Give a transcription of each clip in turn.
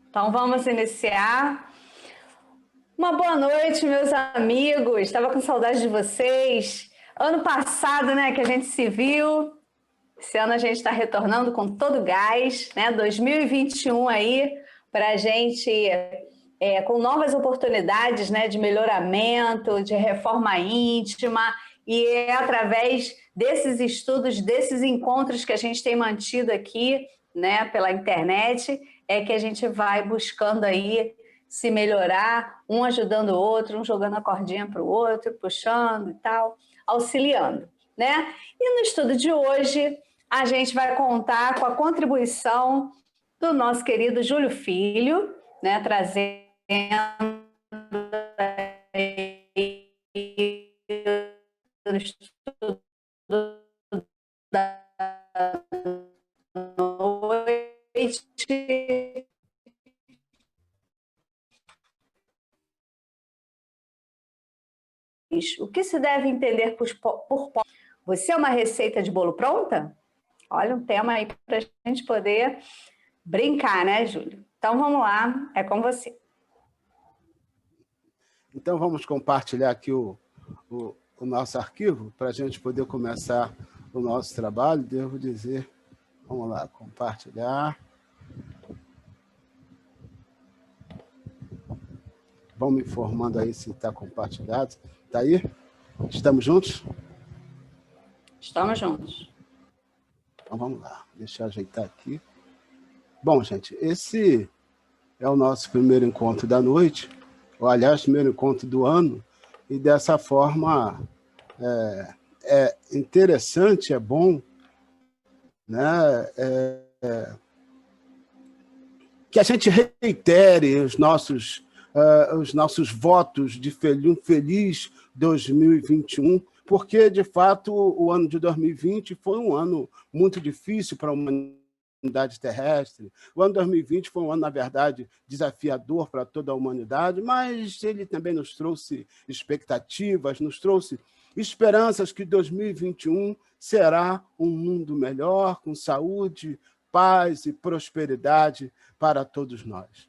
Então vamos iniciar. Uma boa noite, meus amigos. Estava com saudade de vocês. Ano passado, né, que a gente se viu. Esse ano a gente está retornando com todo gás, né? 2021 aí para a gente com novas oportunidades, né, de melhoramento, de reforma íntima. E é através desses estudos, desses encontros que a gente tem mantido aqui, né, pela internet, é que a gente vai buscando aí se melhorar, um ajudando o outro, um jogando a cordinha para o outro, puxando e tal, auxiliando, né? E no estudo de hoje, a gente vai contar com a contribuição do nosso querido Júlio Filho, né, trazendo o estudo da noite. O que se deve entender por Você é uma receita de bolo pronta? Olha um tema aí para a gente poder brincar, né, Júlio? Então vamos lá, é com você. Então vamos compartilhar aqui o nosso arquivo para a gente poder começar o nosso trabalho. Devo dizer, vamos lá, compartilhar. Vão me informando aí se está compartilhado. Está aí? Estamos juntos? Estamos juntos. Então vamos lá, deixa eu ajeitar aqui. Bom, gente, esse é o nosso primeiro encontro da noite, ou aliás, primeiro encontro do ano, e dessa forma é interessante, é bom, né? Que a gente reitere os nossos votos de um feliz 2021, porque, de fato, o ano de 2020 foi um ano muito difícil para a humanidade terrestre. O ano de 2020 foi um ano, na verdade, desafiador para toda a humanidade, mas ele também nos trouxe expectativas, nos trouxe esperanças que 2021 será um mundo melhor, com saúde, paz e prosperidade para todos nós.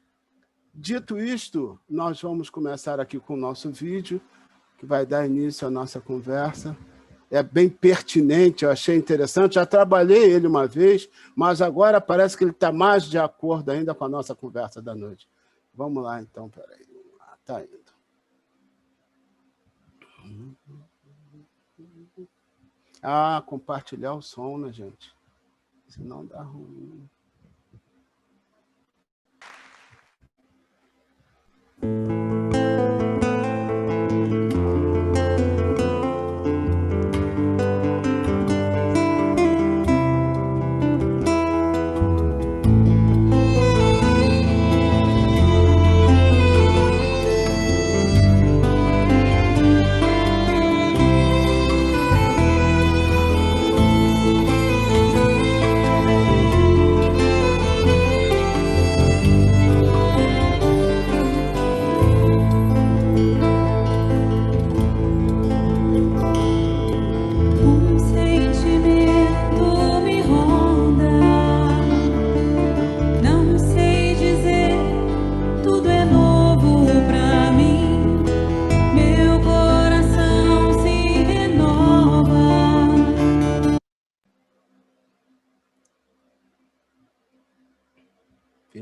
Dito isto, nós vamos começar aqui com o nosso vídeo, que vai dar início à nossa conversa. É bem pertinente, eu achei interessante, já trabalhei ele uma vez, mas agora parece que ele está mais de acordo ainda com a nossa conversa da noite. Vamos lá, então, peraí. Está indo. Compartilhar o som, né, gente? Senão dá ruim.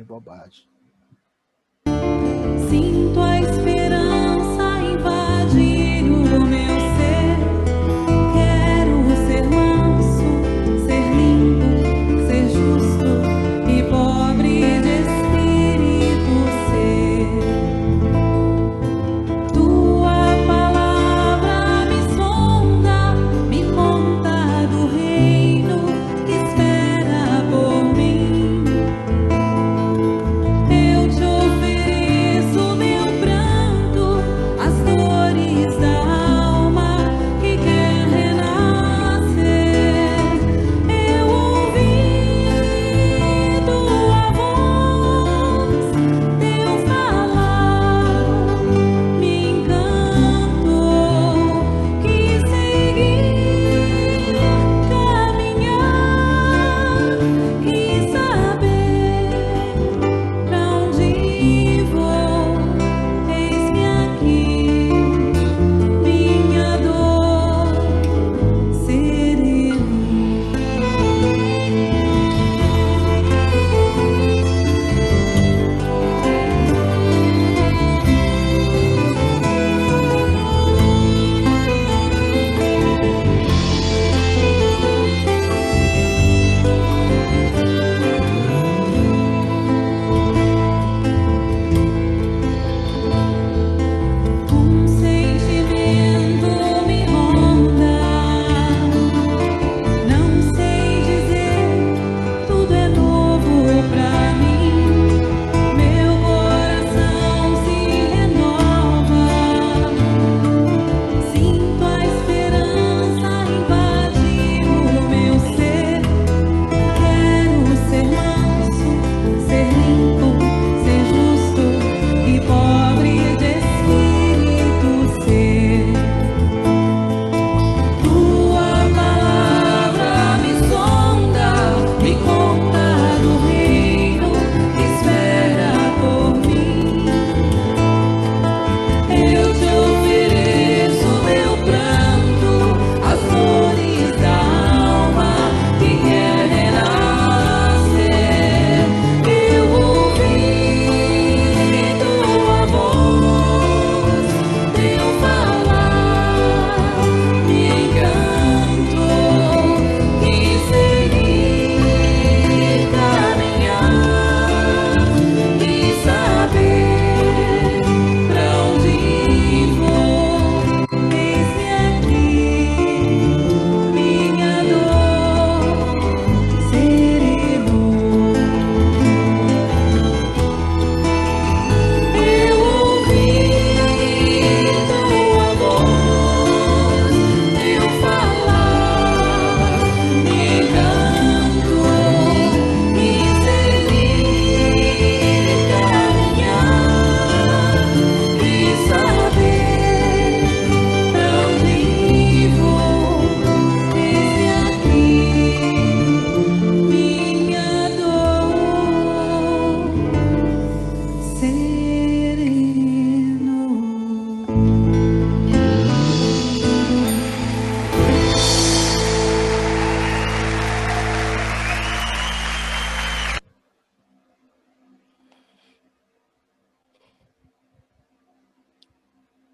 Bobagem. Sinto a esperança invadir o meu ser. Quero ser manso, ser limpo, ser justo e pobre de espírito ser. Tua palavra me sonda, me conta do reino que espera por mim.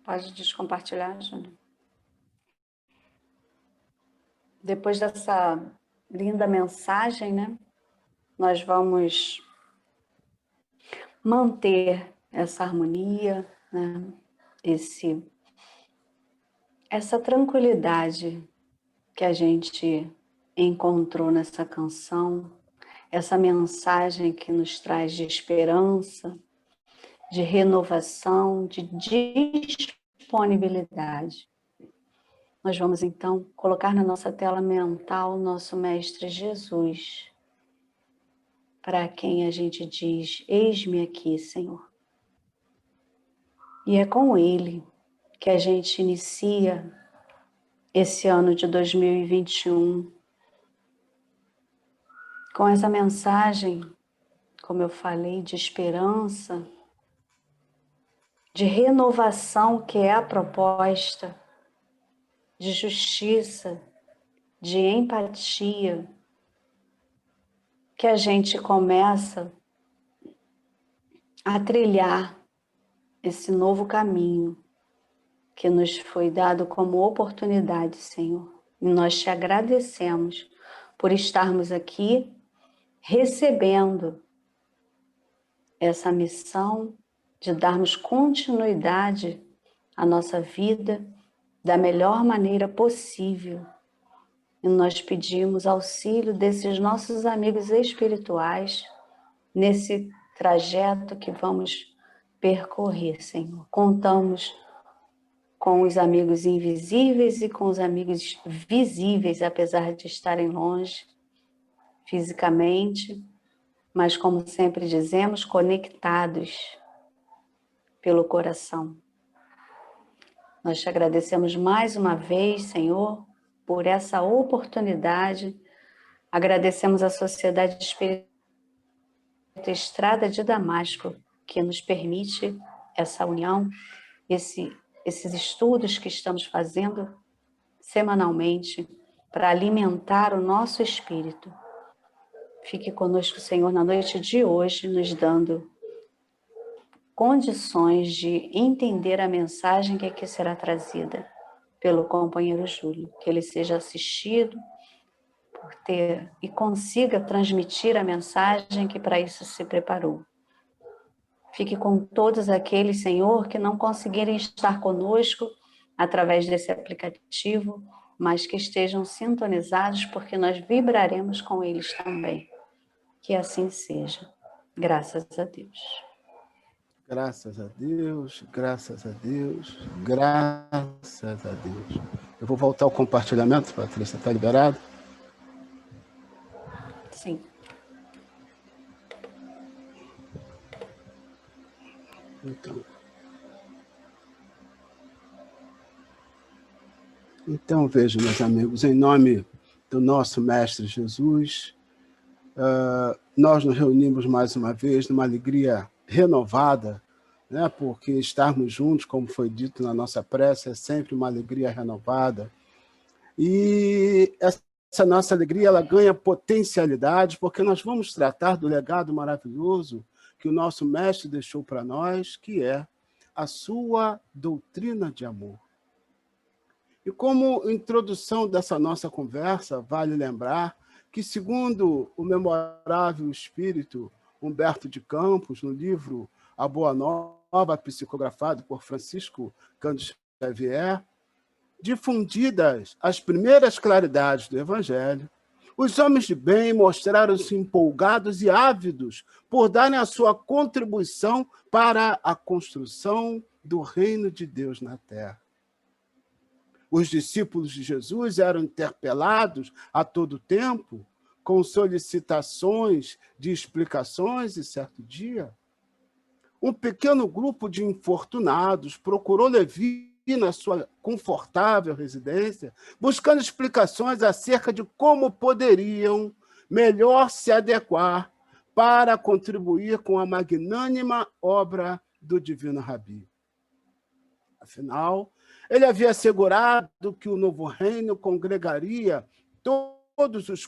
Pode descompartilhar, Júnior. Depois dessa linda mensagem, né? Nós vamos manter essa harmonia, né? Essa tranquilidade que a gente encontrou nessa canção, essa mensagem que nos traz de esperança, de renovação, de disponibilidade. Nós vamos, então, colocar na nossa tela mental o nosso Mestre Jesus, para quem a gente diz, eis-me aqui, Senhor. E é com Ele que a gente inicia esse ano de 2021, com essa mensagem, como eu falei, de esperança, de renovação, que é a proposta, de justiça, de empatia, que a gente começa a trilhar esse novo caminho que nos foi dado como oportunidade, Senhor. E nós te agradecemos por estarmos aqui recebendo essa missão de darmos continuidade à nossa vida da melhor maneira possível. E nós pedimos auxílio desses nossos amigos espirituais nesse trajeto que vamos percorrer, Senhor. Contamos com os amigos invisíveis e com os amigos visíveis, apesar de estarem longe fisicamente, mas, como sempre dizemos, conectados pelo coração. Nós te agradecemos mais uma vez, Senhor, por essa oportunidade. Agradecemos à Sociedade Espírita Estrada de Damasco, que nos permite essa união, esses estudos que estamos fazendo semanalmente para alimentar o nosso espírito. Fique conosco, Senhor, na noite de hoje, nos dando condições de entender a mensagem que aqui será trazida pelo companheiro Júlio, que ele seja assistido e consiga transmitir a mensagem que para isso se preparou. Fique com todos aqueles, Senhor, que não conseguirem estar conosco através desse aplicativo, mas que estejam sintonizados, porque nós vibraremos com eles também. Que assim seja. Graças a Deus. Graças a Deus, graças a Deus, graças a Deus. Eu vou voltar ao compartilhamento, Patrícia, está liberado? Sim. Então, vejam, meus amigos, em nome do nosso Mestre Jesus, nós nos reunimos mais uma vez numa alegria renovada, né? Porque estarmos juntos, como foi dito na nossa prece, é sempre uma alegria renovada. E essa nossa alegria ela ganha potencialidade, porque nós vamos tratar do legado maravilhoso que o nosso Mestre deixou para nós, que é a sua doutrina de amor. E como introdução dessa nossa conversa, vale lembrar que, segundo o memorável espírito Humberto de Campos, no livro A Boa Nova, psicografado por Francisco Cândido Xavier, difundidas as primeiras claridades do Evangelho, os homens de bem mostraram-se empolgados e ávidos por darem a sua contribuição para a construção do reino de Deus na Terra. Os discípulos de Jesus eram interpelados a todo tempo, com solicitações de explicações, e certo dia, um pequeno grupo de infortunados procurou Levi na sua confortável residência, buscando explicações acerca de como poderiam melhor se adequar para contribuir com a magnânima obra do Divino Rabi. Afinal, ele havia assegurado que o novo reino congregaria todos os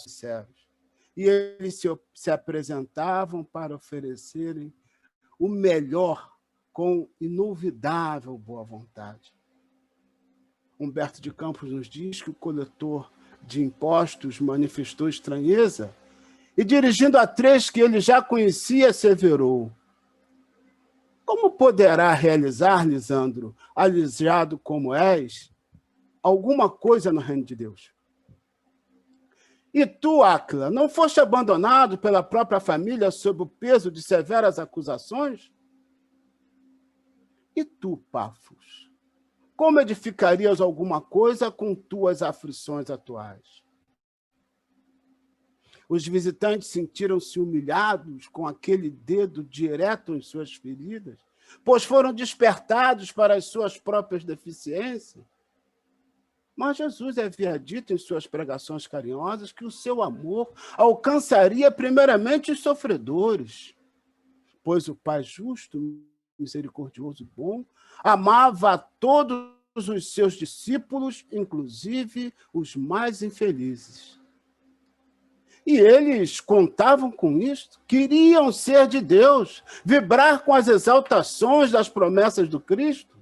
servos, e eles se apresentavam para oferecerem o melhor com inolvidável boa vontade. Humberto de Campos nos diz que o coletor de impostos manifestou estranheza e, dirigindo a três que ele já conhecia, asseverou: como poderá realizar, Lisandro, alisado como és, alguma coisa no reino de Deus? E tu, Áquila, não foste abandonado pela própria família sob o peso de severas acusações? E tu, Pafos, como edificarias alguma coisa com tuas aflições atuais? Os visitantes sentiram-se humilhados com aquele dedo direto em suas feridas, pois foram despertados para as suas próprias deficiências. Mas Jesus havia dito em suas pregações carinhosas que o seu amor alcançaria primeiramente os sofredores, pois o Pai justo, misericordioso e bom, amava a todos os seus discípulos, inclusive os mais infelizes. E eles contavam com isto, queriam ser de Deus, vibrar com as exaltações das promessas do Cristo.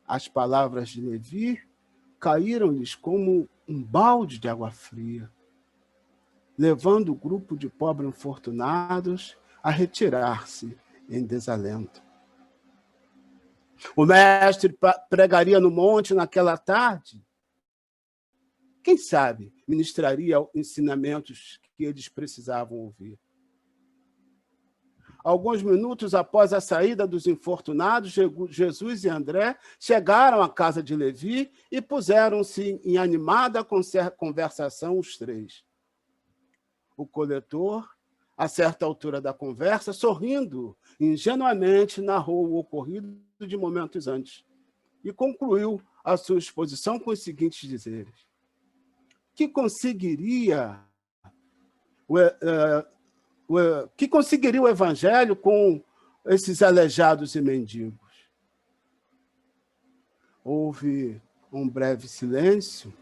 As palavras de Levi caíram-lhes como um balde de água fria, levando o grupo de pobres infortunados a retirar-se em desalento. O mestre pregaria no monte naquela tarde. Quem sabe ministraria ensinamentos que eles precisavam ouvir. Alguns minutos após a saída dos infortunados, Jesus e André chegaram à casa de Levi e puseram-se em animada conversação os três. O coletor, a certa altura da conversa, sorrindo ingenuamente, narrou o ocorrido de momentos antes e concluiu a sua exposição com os seguintes dizeres: que conseguiria o evangelho com esses aleijados e mendigos? Houve um breve silêncio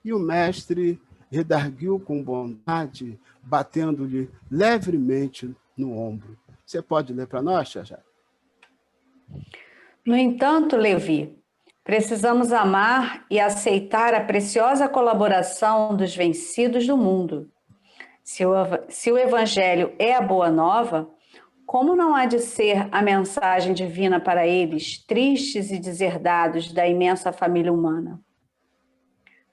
e o mestre redarguiu com bondade, batendo-lhe levemente no ombro. Você pode ler para nós, Xajá? No entanto, Levi, precisamos amar e aceitar a preciosa colaboração dos vencidos do mundo. Se o Evangelho é a boa nova, como não há de ser a mensagem divina para eles, tristes e deserdados da imensa família humana?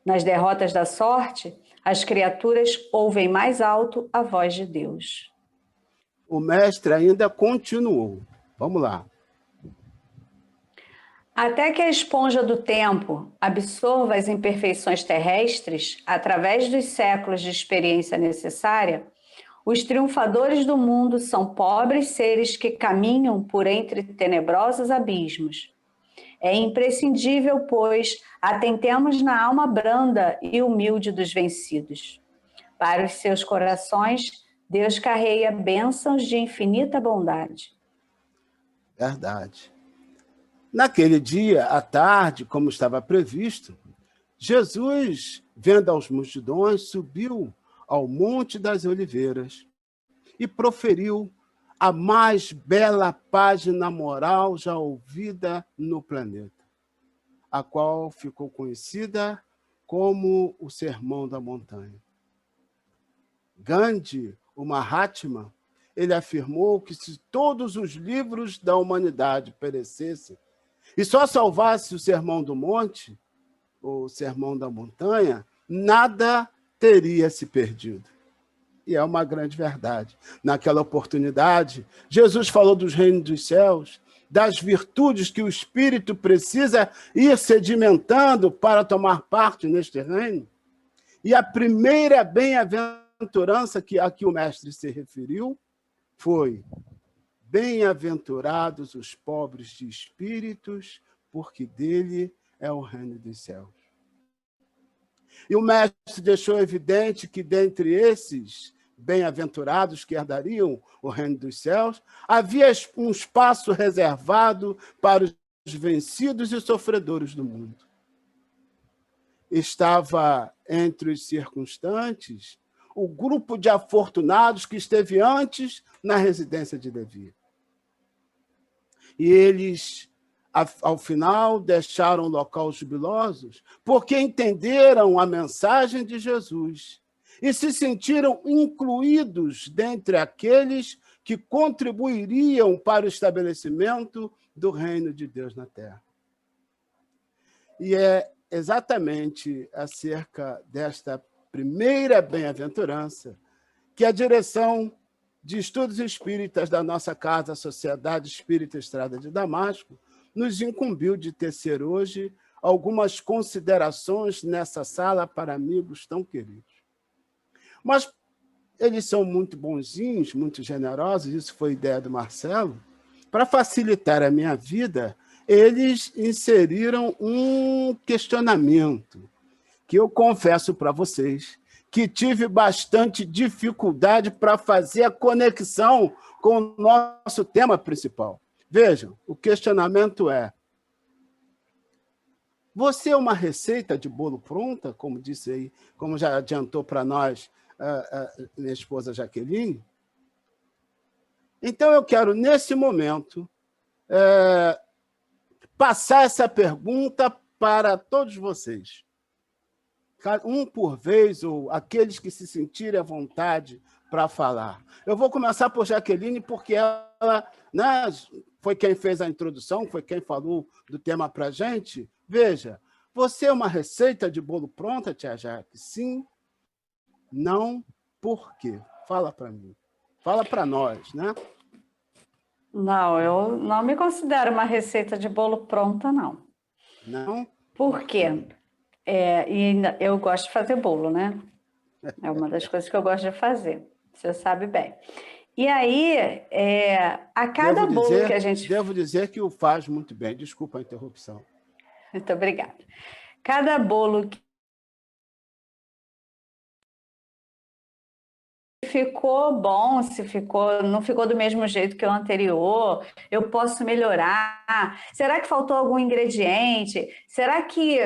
Nas derrotas da sorte, as criaturas ouvem mais alto a voz de Deus. O mestre ainda continuou. Vamos lá. Até que a esponja do tempo absorva as imperfeições terrestres, através dos séculos de experiência necessária, os triunfadores do mundo são pobres seres que caminham por entre tenebrosos abismos. É imprescindível, pois, atentemos na alma branda e humilde dos vencidos. Para os seus corações, Deus carrega bênçãos de infinita bondade. Verdade. Naquele dia, à tarde, como estava previsto, Jesus, vendo as multidões, subiu ao Monte das Oliveiras e proferiu a mais bela página moral já ouvida no planeta, a qual ficou conhecida como o Sermão da Montanha. Gandhi, o Mahatma, ele afirmou que se todos os livros da humanidade perecessem e só salvasse o Sermão do Monte, ou o Sermão da Montanha, nada teria se perdido. E é uma grande verdade. Naquela oportunidade, Jesus falou dos reinos dos céus, das virtudes que o espírito precisa ir sedimentando para tomar parte neste reino. E a primeira bem-aventurança a que o mestre se referiu foi: bem-aventurados os pobres de espíritos, porque dele é o reino dos céus. E o mestre deixou evidente que dentre esses bem-aventurados que herdariam o reino dos céus, havia um espaço reservado para os vencidos e sofredores do mundo. Estava entre os circunstantes o grupo de afortunados que esteve antes na residência de Levi. E eles, ao final, deixaram o local jubilosos porque entenderam a mensagem de Jesus e se sentiram incluídos dentre aqueles que contribuiriam para o estabelecimento do reino de Deus na Terra. E é exatamente acerca desta primeira bem-aventurança que a direção de estudos espíritas da nossa casa, a Sociedade Espírita Estrada de Damasco, nos incumbiu de tecer hoje algumas considerações nessa sala para amigos tão queridos. Mas eles são muito bonzinhos, muito generosos, isso foi ideia do Marcelo. Para facilitar a minha vida, eles inseriram um questionamento que eu confesso para vocês que tive bastante dificuldade para fazer a conexão com o nosso tema principal. Vejam, o questionamento é: você é uma receita de bolo pronta, como disse aí, como já adiantou para nós minha esposa Jaqueline? Então, eu quero, nesse momento, passar essa pergunta para todos vocês. Um por vez, ou aqueles que se sentirem à vontade para falar. Eu vou começar por Jaqueline, porque ela, né, foi quem fez a introdução, foi quem falou do tema para a gente. Veja, você é uma receita de bolo pronta, tia Jaque? Sim? Não? Por quê? Fala para mim. Fala para nós, né? Não, eu não me considero uma receita de bolo pronta, não. Não? Por quê? Eu gosto de fazer bolo, né? É uma das coisas que eu gosto de fazer. Você sabe bem. E aí, a cada bolo que a gente... Devo dizer que o faz muito bem. Desculpa a interrupção. Muito obrigada. Cada bolo que ficou bom, não ficou do mesmo jeito que o anterior, eu posso melhorar. Será que faltou algum ingrediente? Será que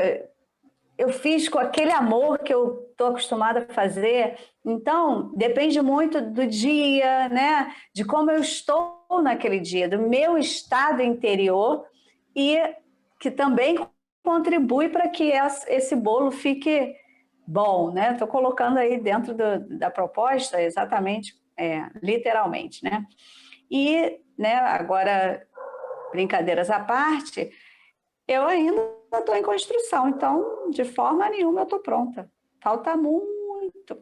eu fiz com aquele amor que eu estou acostumada a fazer? Então, depende muito do dia, né? De como eu estou naquele dia, do meu estado interior, e que também contribui para que esse bolo fique bom, né? Estou colocando aí dentro da proposta exatamente, literalmente, né? E, né, agora, brincadeiras à parte, eu ainda estou em construção, então, de forma nenhuma, eu estou pronta. Falta muito.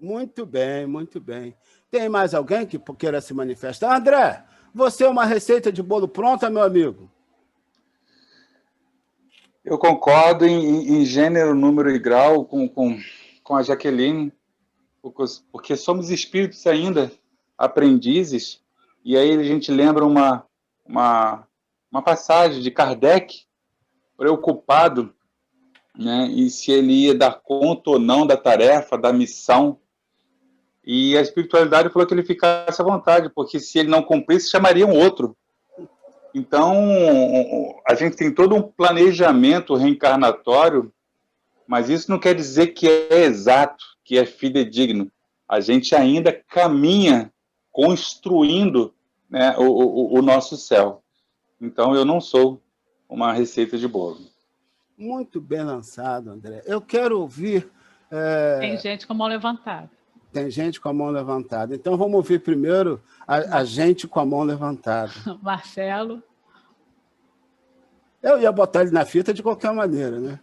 Muito bem, muito bem. Tem mais alguém que queira se manifestar? André, você é uma receita de bolo pronta, meu amigo? Eu concordo em gênero, número e grau com a Jaqueline, porque somos espíritos ainda, aprendizes, e aí a gente lembra uma passagem de Kardec, preocupado, né, e se ele ia dar conta ou não da tarefa, da missão, e a espiritualidade falou que ele ficasse à vontade, porque se ele não cumprisse, chamaria um outro. Então, a gente tem todo um planejamento reencarnatório, mas isso não quer dizer que é exato, que é fidedigno. A gente ainda caminha construindo, né, o nosso céu. Então, eu não sou uma receita de bolo. Muito bem lançado, André. Eu quero ouvir... Tem gente com a mão levantada. Tem gente com a mão levantada. Então, vamos ouvir primeiro a gente com a mão levantada. Marcelo. Eu ia botar ele na fita de qualquer maneira, né?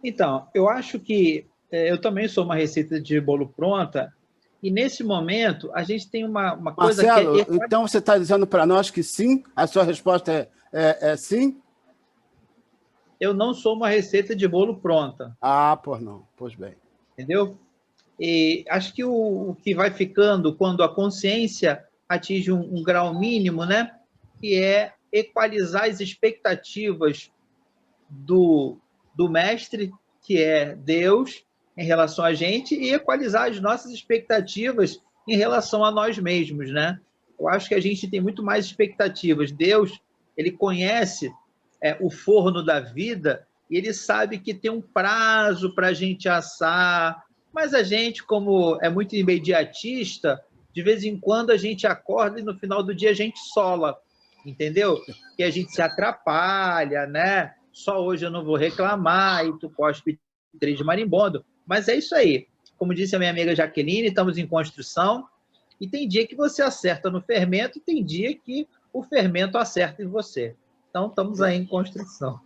Então, eu acho que eu também sou uma receita de bolo pronta, e nesse momento a gente tem uma coisa Marcelo, que... Marcelo, então você está dizendo para nós que sim? A sua resposta é sim? Eu não sou uma receita de bolo pronta. Ah, pois não. Pois bem. Entendeu? E acho que o que vai ficando quando a consciência atinge um grau mínimo, né? Que é equalizar as expectativas do mestre, que é Deus, em relação a gente, e equalizar as nossas expectativas em relação a nós mesmos, né? Eu acho que a gente tem muito mais expectativas. Deus, ele conhece o forno da vida e ele sabe que tem um prazo para a gente assar, mas a gente, como é muito imediatista, De vez em quando a gente acorda e no final do dia a gente sola, entendeu? Que a gente se atrapalha, né? Só hoje eu não vou reclamar e tu cospe três de marimbondo. Mas é isso aí. Como disse a minha amiga Jaqueline, estamos em construção e tem dia que você acerta no fermento e tem dia que o fermento acerta em você. Então, estamos aí em construção.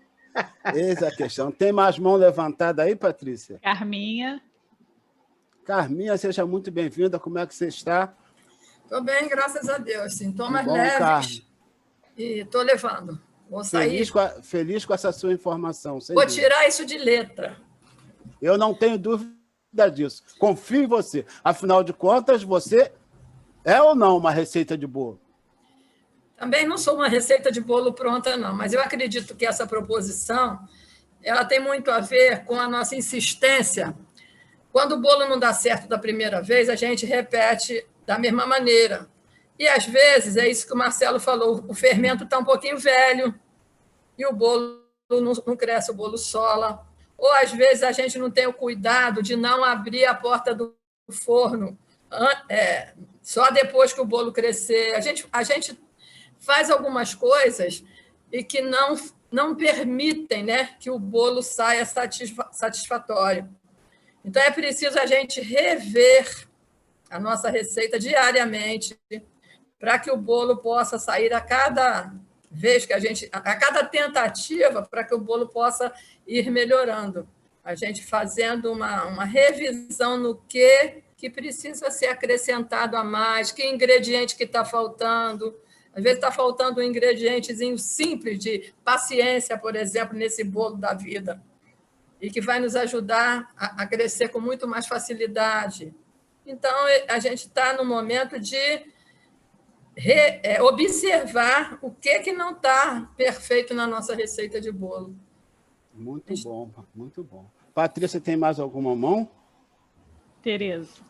Eis a questão. Tem mais mão levantada aí, Patrícia? Carminha. Carminha, seja muito bem-vinda. Como é que você está? Estou bem, graças a Deus. Sintomas Bom, leves Carmen. e estou levando. Vou sair. Feliz com essa sua informação. Sem Vou dúvida. tirar isso de letra. Eu não tenho dúvida disso. Confio em você. Afinal de contas, você é ou não uma receita de bolo? Também não sou uma receita de bolo pronta, não, mas eu acredito que essa proposição ela tem muito a ver com a nossa insistência. Quando o bolo não dá certo da primeira vez, a gente repete da mesma maneira. E, às vezes, é isso que o Marcelo falou, o fermento está um pouquinho velho e o bolo não cresce, o bolo sola. Ou, às vezes, a gente não tem o cuidado de não abrir a porta do forno só depois que o bolo crescer. A gente faz algumas coisas e que não permitem, né, que o bolo saia satisfatório. Então, é preciso a gente rever a nossa receita diariamente para que o bolo possa sair a cada vez que a cada tentativa, para que o bolo possa ir melhorando. A gente fazendo uma revisão no que precisa ser acrescentado a mais, que ingrediente que está faltando. Às vezes está faltando um ingredientezinho simples de paciência, por exemplo, nesse bolo da vida, e que vai nos ajudar a crescer com muito mais facilidade. Então, a gente está no momento de observar o que não está perfeito na nossa receita de bolo. Muito bom, muito bom. Patrícia, tem mais alguma mão? Tereza.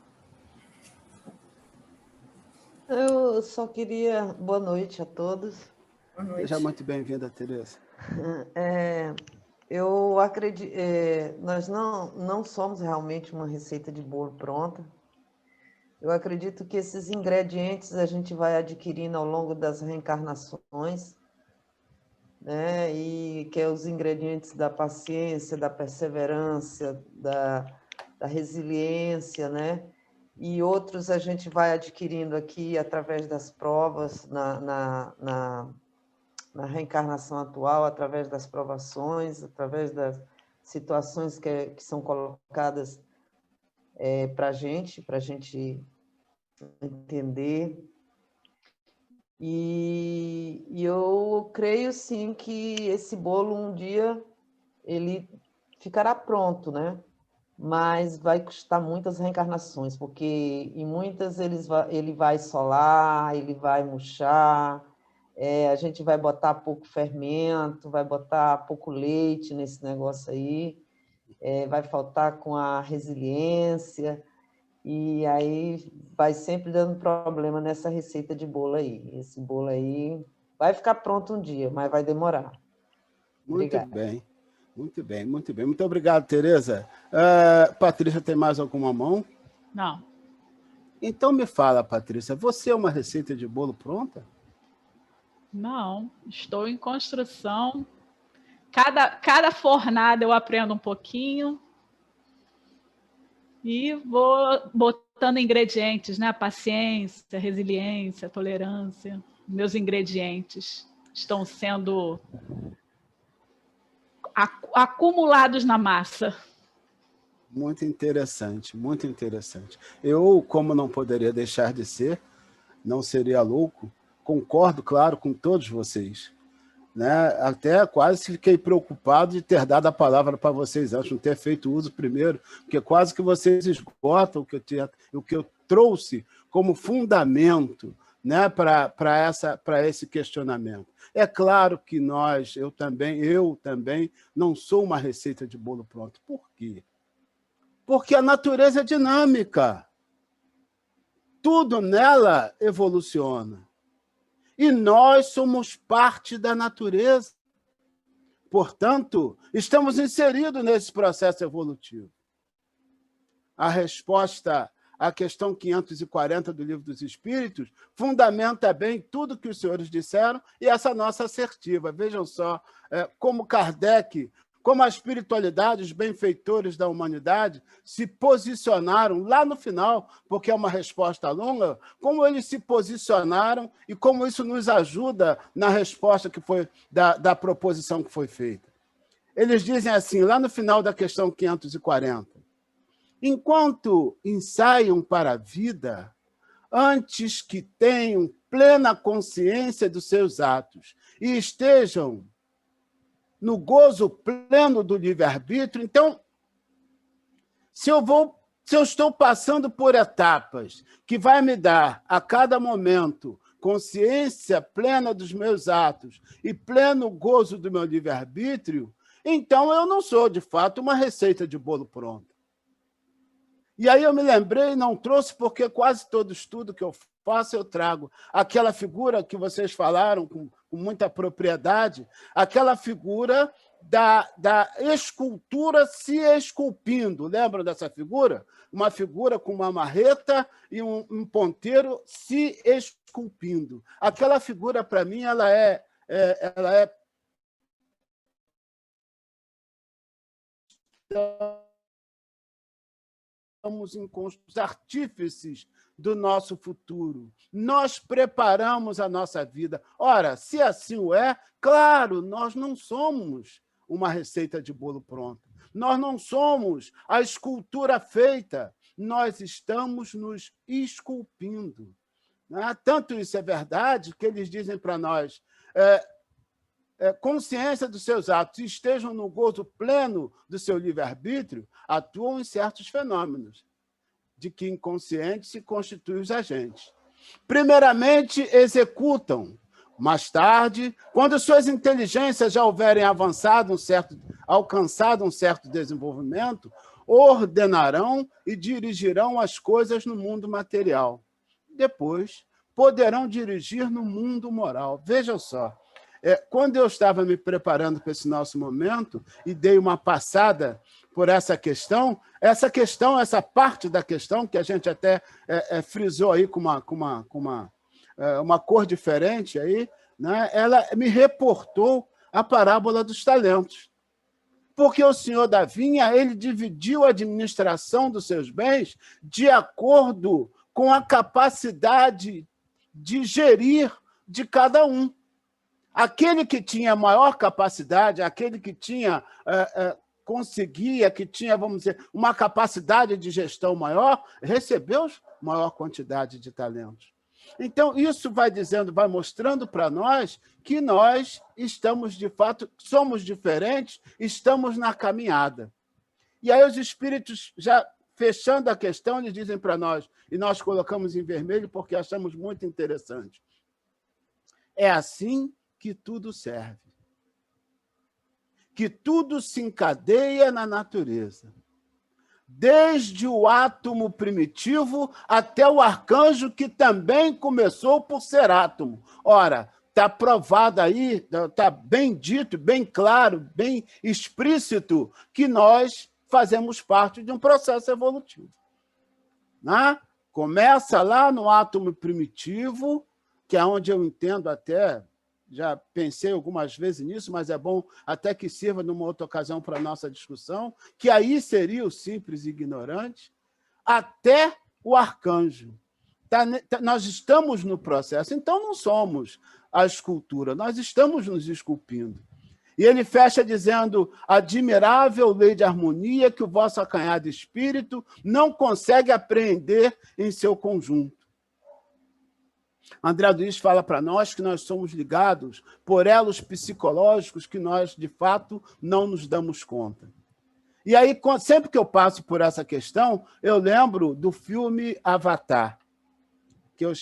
Eu só queria... Boa noite a todos. Boa noite. Seja muito bem-vinda, Tereza. Eu acredito... nós não somos realmente uma receita de bolo pronta. Eu acredito que esses ingredientes a gente vai adquirindo ao longo das reencarnações, né? E que é os ingredientes da paciência, da perseverança, da resiliência, né? E outros a gente vai adquirindo aqui através das provas, na reencarnação atual, através das provações, através das situações que são colocadas para a gente entender. E eu creio, sim, que esse bolo um dia ele ficará pronto, né? Mas vai custar muitas reencarnações, porque em muitas ele vai solar, ele vai murchar, a gente vai botar pouco fermento, vai botar pouco leite nesse negócio aí, vai faltar com a resiliência, e aí vai sempre dando problema nessa receita de bolo aí. Esse bolo aí vai ficar pronto um dia, mas vai demorar. Muito bem. Muito bem, muito bem. Muito obrigado, Tereza. Patrícia, tem mais alguma mão? Não. Então me fala, Patrícia, você é uma receita de bolo pronta? Não, estou em construção. Cada fornada eu aprendo um pouquinho e vou botando ingredientes, né? Paciência, resiliência, tolerância. Meus ingredientes estão sendo acumulados na massa. Muito interessante, muito interessante. Eu, como não poderia deixar de ser, não seria louco, concordo, claro, com todos vocês. Né? Até quase fiquei preocupado de ter dado a palavra para vocês antes, não ter feito uso primeiro, porque quase que vocês esgotam o que eu trouxe como fundamento, né, para esse questionamento. É claro que eu também não sou uma receita de bolo pronto. Por quê? Porque a natureza é dinâmica. Tudo nela evoluciona. E nós somos parte da natureza. Portanto, estamos inseridos nesse processo evolutivo. A resposta a questão 540 do Livro dos Espíritos, fundamenta bem tudo que os senhores disseram e essa nossa assertiva. Vejam só como Kardec, como a espiritualidade, os benfeitores da humanidade se posicionaram lá no final, porque é uma resposta longa, como eles se posicionaram e como isso nos ajuda na resposta que foi da proposição que foi feita. Eles dizem assim, lá no final da questão 540, enquanto ensaiam para a vida, antes que tenham plena consciência dos seus atos e estejam no gozo pleno do livre-arbítrio, então, se eu estou passando por etapas que vai me dar, a cada momento, consciência plena dos meus atos e pleno gozo do meu livre-arbítrio, então eu não sou, de fato, uma receita de bolo pronto. E aí eu me lembrei, não trouxe, porque quase todo estudo que eu faço, eu trago aquela figura que vocês falaram com muita propriedade, aquela figura da escultura se esculpindo. Lembram dessa figura? Uma figura com uma marreta e um ponteiro se esculpindo. Aquela figura, para mim, ela é estamos os artífices do nosso futuro. Nós preparamos a nossa vida. Ora, se assim o é, claro, nós não somos uma receita de bolo pronta. Nós não somos a escultura feita. Nós estamos nos esculpindo. Tanto isso é verdade que eles dizem para nós, consciência dos seus atos, estejam no gozo pleno do seu livre-arbítrio, atuam em certos fenômenos de que inconsciente se constituem os agentes. Primeiramente, executam. Mais tarde, quando suas inteligências já houverem alcançado um certo desenvolvimento, ordenarão e dirigirão as coisas no mundo material. Depois, poderão dirigir no mundo moral. Vejam só, quando eu estava me preparando para esse nosso momento e dei uma passada por essa parte da questão, que a gente até frisou aí com uma cor diferente, aí, né? Ela me reportou a parábola dos talentos. Porque o senhor da vinha, ele dividiu a administração dos seus bens de acordo com a capacidade de gerir de cada um. Aquele que tinha maior capacidade, aquele que tinha que tinha, vamos dizer, uma capacidade de gestão maior, recebeu maior quantidade de talentos. Então, isso vai mostrando para nós que nós estamos, de fato, somos diferentes, estamos na caminhada. E aí os espíritos, já fechando a questão, eles dizem para nós, e nós colocamos em vermelho porque achamos muito interessante. É assim que tudo serve. Que tudo se encadeia na natureza. Desde o átomo primitivo até o arcanjo, que também começou por ser átomo. Ora, está provado aí, está bem dito, bem claro, bem explícito, que nós fazemos parte de um processo evolutivo. Né? Começa lá no átomo primitivo, que é onde eu entendo até, já pensei algumas vezes nisso, mas é bom até que sirva numa outra ocasião para a nossa discussão, que aí seria o simples ignorante, até o arcanjo. Nós estamos no processo, então não somos a escultura, nós estamos nos esculpindo. E ele fecha dizendo, admirável lei de harmonia que o vosso acanhado espírito não consegue apreender em seu conjunto. André Luiz fala para nós que nós somos ligados por elos psicológicos que nós, de fato, não nos damos conta. E aí, sempre que eu passo por essa questão, eu lembro do filme Avatar, que eu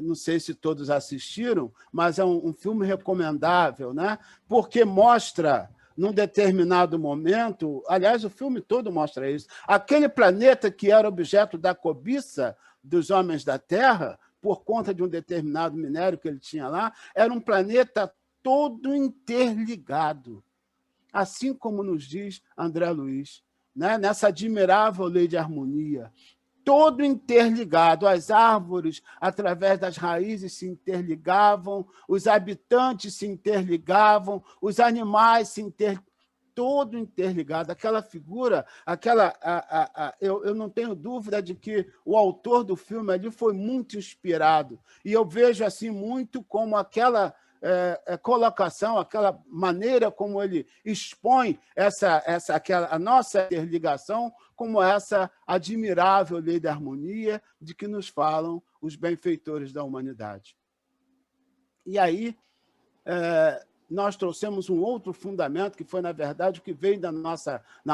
não sei se todos assistiram, mas é um filme recomendável, né? Porque mostra, num determinado momento, aliás, o filme todo mostra isso, aquele planeta que era objeto da cobiça dos homens da Terra, por conta de um determinado minério que ele tinha lá, era um planeta todo interligado, assim como nos diz André Luiz, né? Nessa admirável lei de harmonia. todo interligado. As árvores, através das raízes, se interligavam, os habitantes se interligavam, os animais se interligavam, todo interligado. Aquela figura, eu não tenho dúvida de que o autor do filme ali foi muito inspirado. E eu vejo assim muito como aquela colocação, aquela maneira como ele expõe a nossa interligação como essa admirável lei da harmonia de que nos falam os benfeitores da humanidade. E aí, nós trouxemos um outro fundamento, que foi, na verdade, o que veio na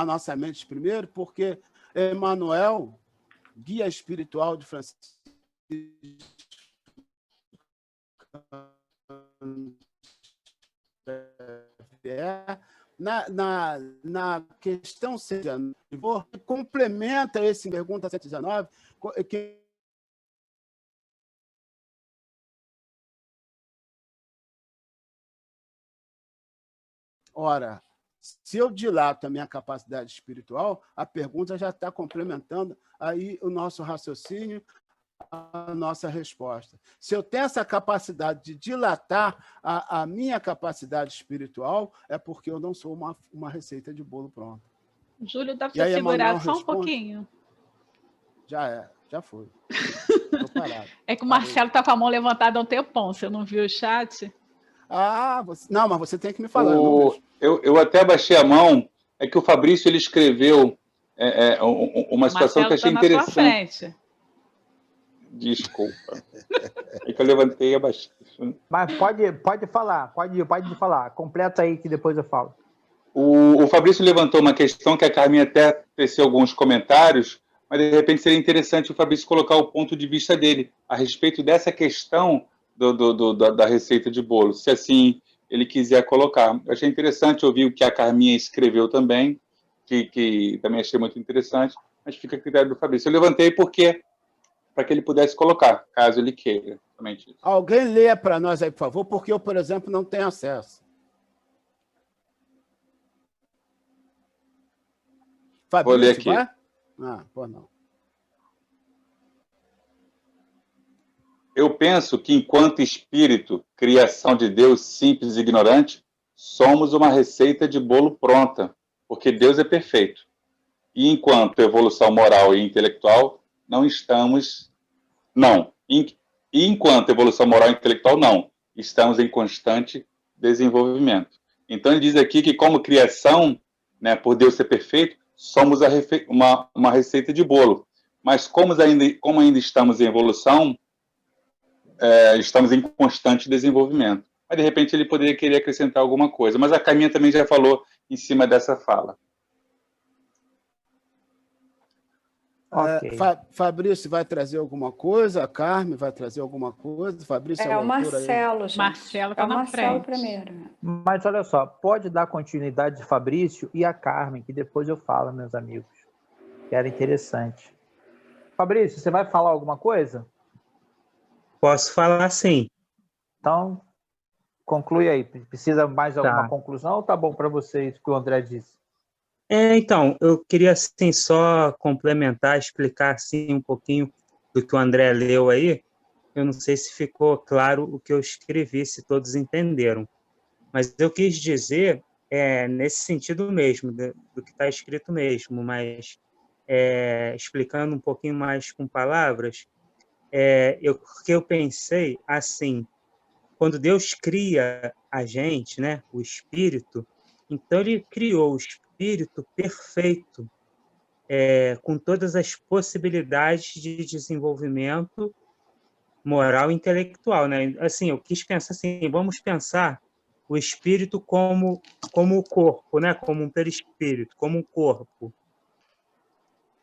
nossa mente primeiro, porque Emmanuel, guia espiritual de Francisco na questão 119, complementa esse pergunta 119, que ora, se eu dilato a minha capacidade espiritual, a pergunta já está complementando aí o nosso raciocínio, a nossa resposta. Se eu tenho essa capacidade de dilatar a minha capacidade espiritual, é porque eu não sou uma receita de bolo pronta. Júlio, dá para segurar só um pouquinho? Já foi. Estou parado. É que o Marcelo está com a mão levantada há um tempão, você não viu o chat? Não, mas você tem que me falar. Eu até baixei a mão, é que o Fabrício ele escreveu uma situação que eu achei interessante. Na sua frente. Desculpa. É que eu levantei e abaixei. Mas pode falar, pode falar. Completa aí que depois eu falo. O Fabrício levantou uma questão que a Carminha até teceu alguns comentários, mas de repente seria interessante o Fabrício colocar o ponto de vista dele a respeito dessa questão da receita de bolo, se assim ele quiser colocar. Eu achei interessante ouvir o que a Carminha escreveu também, que também achei muito interessante, mas fica a critério do Fabrício. Eu levantei porque para que ele pudesse colocar, caso ele queira. Somente isso. Alguém leia para nós aí, por favor, porque eu, por exemplo, não tenho acesso. Fabrício, vou ler aqui. Vai? Pô, não. Eu penso que, enquanto espírito, criação de Deus simples e ignorante, somos uma receita de bolo pronta, porque Deus é perfeito. E, enquanto evolução moral e intelectual, não estamos... Não. E, enquanto evolução moral e intelectual, não. Estamos em constante desenvolvimento. Então, ele diz aqui que, como criação, né, por Deus ser perfeito, somos uma receita de bolo. Mas, como ainda estamos em evolução, estamos em constante desenvolvimento. Mas, de repente, ele poderia querer acrescentar alguma coisa. Mas a Carminha também já falou em cima dessa fala. Okay. Fabrício vai trazer alguma coisa? A Carmen vai trazer alguma coisa? Fabrício o Marcelo, gente. Marcelo está na frente. Primeiro. Mas olha só, pode dar continuidade de Fabrício e a Carmen, que depois eu falo, meus amigos. Que era interessante. Fabrício, você vai falar alguma coisa? Posso falar sim. Então, conclui aí. Precisa mais alguma conclusão ou tá bom para vocês o que o André disse? Então, eu queria assim, só complementar, explicar assim, um pouquinho do que o André leu aí. Eu não sei se ficou claro o que eu escrevi, se todos entenderam. Mas eu quis dizer nesse sentido mesmo, do que está escrito mesmo, mas explicando um pouquinho mais com palavras, porque eu pensei assim, quando Deus cria a gente, né, o espírito, então ele criou o espírito perfeito, com todas as possibilidades de desenvolvimento moral e intelectual, né? Assim, eu quis pensar assim, vamos pensar o espírito como o corpo, né? Como um perispírito, como um corpo,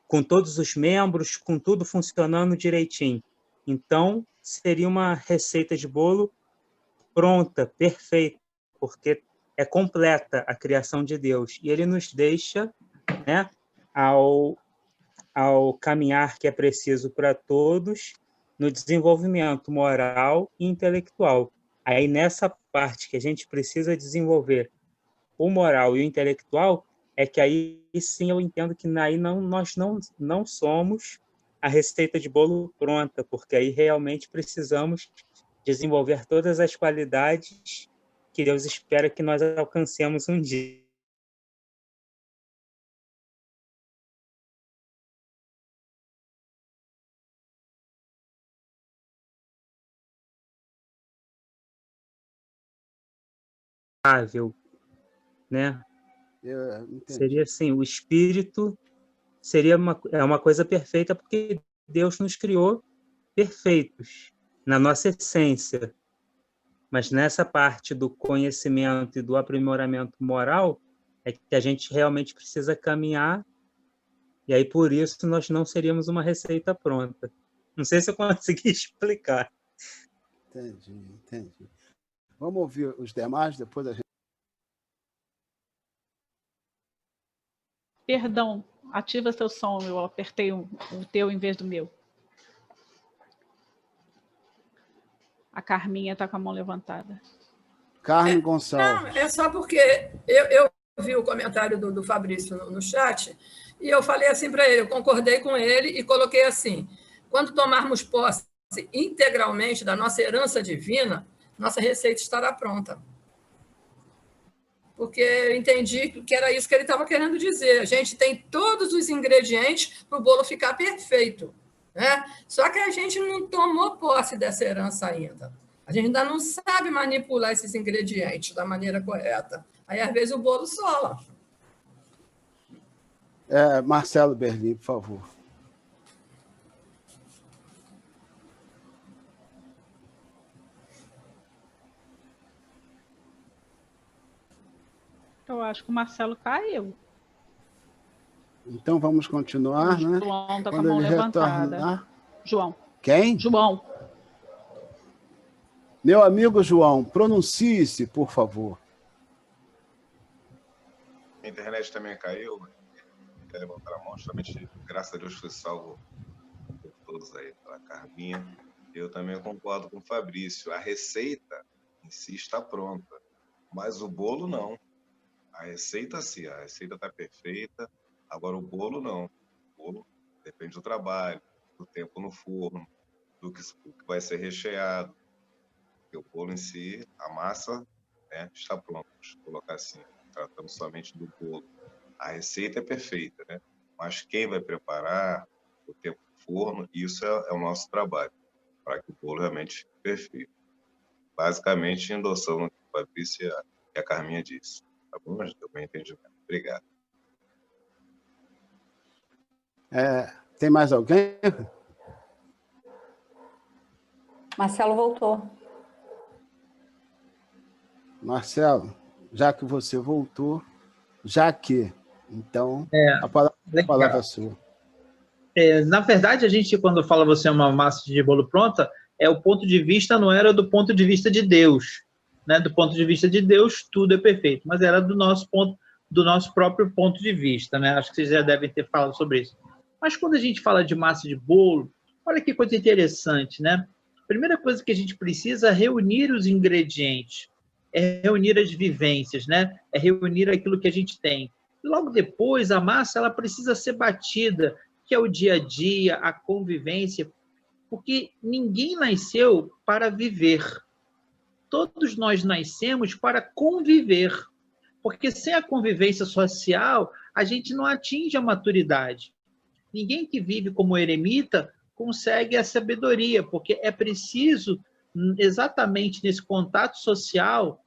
com todos os membros, com tudo funcionando direitinho. Então, seria uma receita de bolo pronta, perfeita, porque é completa a criação de Deus. E ele nos deixa, né, ao caminhar que é preciso para todos, no desenvolvimento moral e intelectual. Aí, nessa parte que a gente precisa desenvolver o moral e o intelectual, é que aí sim eu entendo que aí nós não somos a receita de bolo pronta, porque aí realmente precisamos desenvolver todas as qualidades que Deus espera que nós alcancemos um dia. Né? Seria assim, o espírito seria uma coisa perfeita, porque Deus nos criou perfeitos na nossa essência. Mas nessa parte do conhecimento e do aprimoramento moral é que a gente realmente precisa caminhar, e aí por isso nós não seríamos uma receita pronta. Não sei se eu consegui explicar. Entendi. Vamos ouvir os demais, depois a gente... Perdão, ativa seu som, eu apertei o teu em vez do meu. A Carminha está com a mão levantada. Carmen Gonçalves. Não, é só porque eu vi o comentário do Fabrício no chat e eu falei assim para ele, eu concordei com ele e coloquei assim, quando tomarmos posse integralmente da nossa herança divina, nossa receita estará pronta. Porque eu entendi que era isso que ele estava querendo dizer. A gente tem todos os ingredientes para o bolo ficar perfeito, né? Só que a gente não tomou posse dessa herança ainda. A gente ainda não sabe manipular esses ingredientes da maneira correta. Aí, às vezes, o bolo sola. Marcelo Berlim, por favor. Eu acho que o Marcelo caiu. Então vamos continuar, né? João está com a Quando mão ele levantada. retornar... João. Quem? João. Meu amigo João, pronuncie-se, por favor. A internet também caiu. Quer levantar a mão, justamente, graças a Deus, fui salvo por todos aí, pela Carminha. Eu também concordo com o Fabrício. A receita em si está pronta, mas o bolo não. A receita, sim, a receita está perfeita, agora o bolo não. O bolo depende do trabalho, do tempo no forno, do que vai ser recheado. Porque o bolo em si, a massa, né, está pronta. Vamos colocar assim, tratando somente do bolo. A receita é perfeita, né? Mas quem vai preparar o tempo no forno, isso é o nosso trabalho, para que o bolo realmente fique perfeito. Basicamente, endossando o que o Fabrício e a Carminha disse. Tá bom? Mas deu bem entendimento. Obrigado. Tem mais alguém? Marcelo voltou. Marcelo, já que você voltou, então, a palavra é sua. Na verdade, a gente, quando fala você é uma massa de bolo pronta, o ponto de vista não era do ponto de vista de Deus. Né? Do ponto de vista de Deus, tudo é perfeito, mas era do nosso próprio ponto de vista, né? Acho que vocês já devem ter falado sobre isso. Mas quando a gente fala de massa de bolo, olha que coisa interessante, né? A primeira coisa que a gente precisa é reunir os ingredientes, é reunir as vivências, né? É reunir aquilo que a gente tem. E logo depois, a massa ela precisa ser batida, que é o dia a dia, a convivência, porque ninguém nasceu para viver. Todos nós nascemos para conviver, porque sem a convivência social, a gente não atinge a maturidade. Ninguém que vive como eremita consegue a sabedoria, porque é preciso, exatamente nesse contato social,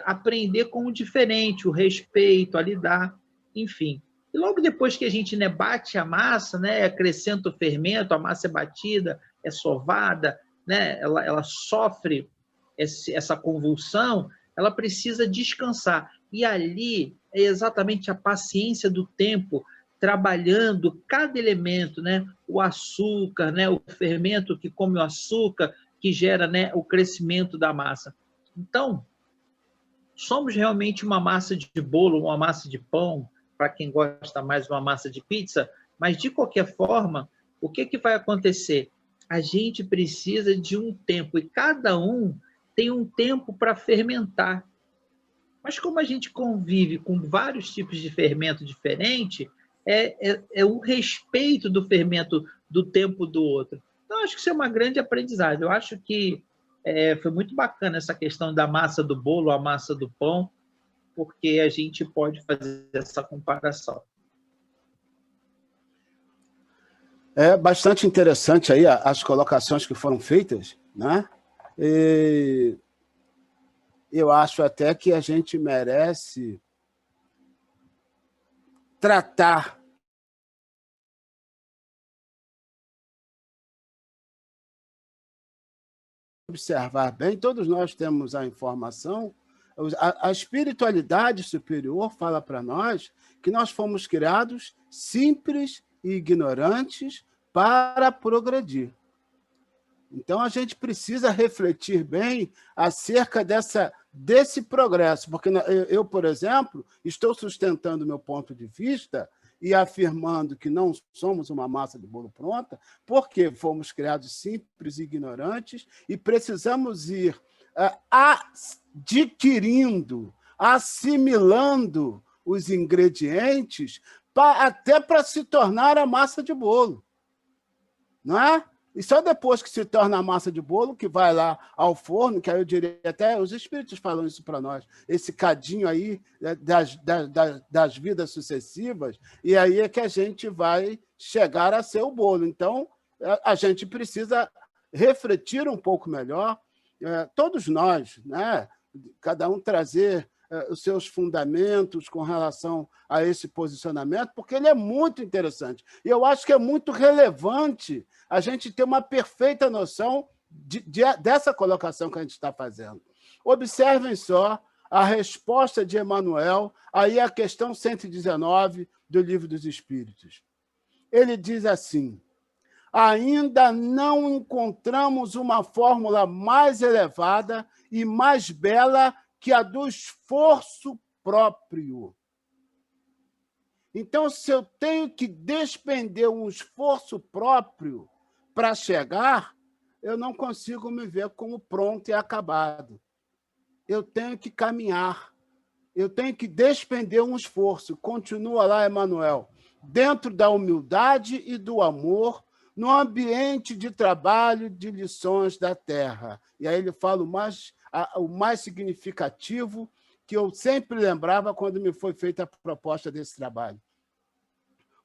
aprender com o diferente, o respeito, a lidar, enfim. E logo depois que a gente bate a massa, acrescenta o fermento, a massa é batida, é sovada, ela sofre essa convulsão, ela precisa descansar. E ali é exatamente a paciência do tempo, trabalhando cada elemento, o açúcar, o fermento que come o açúcar, que gera o crescimento da massa. Então, somos realmente uma massa de bolo, uma massa de pão, para quem gosta mais uma massa de pizza, mas, de qualquer forma, o que vai acontecer? A gente precisa de um tempo, e cada um tem um tempo para fermentar. Mas como a gente convive com vários tipos de fermento diferente, é o respeito do fermento do tempo do outro. Então, acho que isso é uma grande aprendizagem. Eu acho que foi muito bacana essa questão da massa do bolo, a massa do pão, porque a gente pode fazer essa comparação. É bastante interessante aí as colocações que foram feitas, né? E eu acho até que a gente merece tratar observar bem, todos nós temos a informação, a espiritualidade superior fala para nós que nós fomos criados simples e ignorantes para progredir. Então, a gente precisa refletir bem acerca desse progresso, porque eu, por exemplo, estou sustentando meu ponto de vista e afirmando que não somos uma massa de bolo pronta, porque fomos criados simples e ignorantes e precisamos ir adquirindo, assimilando os ingredientes até para se tornar a massa de bolo. Não é? E só depois que se torna a massa de bolo, que vai lá ao forno, que aí eu diria até, os espíritos falam isso para nós, esse cadinho aí das vidas sucessivas, e aí é que a gente vai chegar a ser o bolo. Então, a gente precisa refletir um pouco melhor, todos nós, né? Cada um trazer os seus fundamentos com relação a esse posicionamento, porque ele é muito interessante. E eu acho que é muito relevante a gente ter uma perfeita noção dessa colocação que a gente está fazendo. Observem só a resposta de Emmanuel, aí a questão 119 do Livro dos Espíritos. Ele diz assim: ainda não encontramos uma fórmula mais elevada e mais bela que a do esforço próprio. Então, se eu tenho que despender um esforço próprio para chegar, eu não consigo me ver como pronto e acabado. Eu tenho que caminhar, eu tenho que despender um esforço. Continua lá, Emmanuel, dentro da humildade e do amor, no ambiente de trabalho de lições da Terra. E aí ele fala o mais significativo que eu sempre lembrava quando me foi feita a proposta desse trabalho.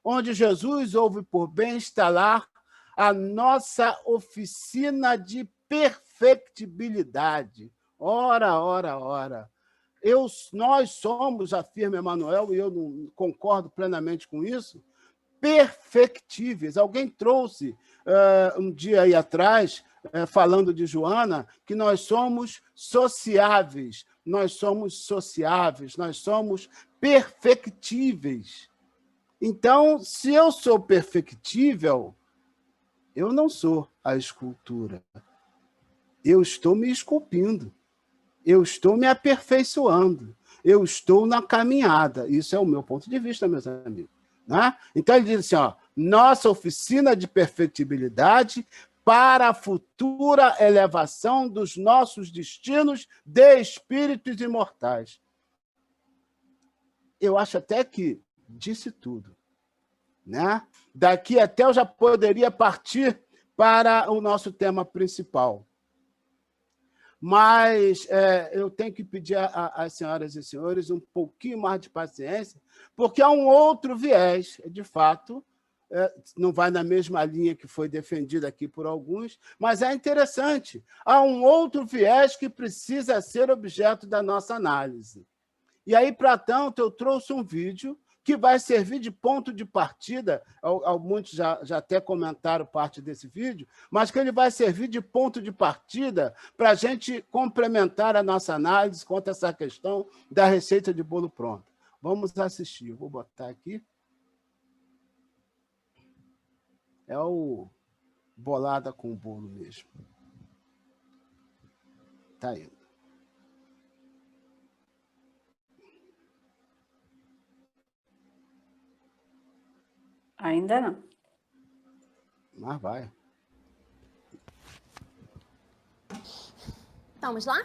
Onde Jesus houve por bem instalar a nossa oficina de perfectibilidade. Ora, ora, ora. Nós somos, afirma Emmanuel, e eu não concordo plenamente com isso, perfectíveis. Alguém trouxe um dia aí atrás, falando de Joana, que nós somos sociáveis, nós somos perfectíveis. Então, se eu sou perfectível, eu não sou a escultura. Eu estou me esculpindo, eu estou me aperfeiçoando, eu estou na caminhada. Isso é o meu ponto de vista, meus amigos. Né? Então, ele diz assim, ó, nossa oficina de perfectibilidade para a futura elevação dos nossos destinos de espíritos imortais. Eu acho até que disse tudo. Né? Daqui até eu já poderia partir para o nosso tema principal. Mas eu tenho que pedir às senhoras e senhores um pouquinho mais de paciência, porque há um outro viés, de fato, não vai na mesma linha que foi defendida aqui por alguns, mas é interessante. Há um outro viés que precisa ser objeto da nossa análise. E aí, para tanto, eu trouxe um vídeo que vai servir de ponto de partida, muitos já até comentaram parte desse vídeo, mas que ele vai servir de ponto de partida para a gente complementar a nossa análise quanto a essa questão da receita de bolo pronto. Vamos assistir, eu vou botar aqui. É o bolada com bolo mesmo. Está indo. Ainda não. Mas vai. Vamos lá?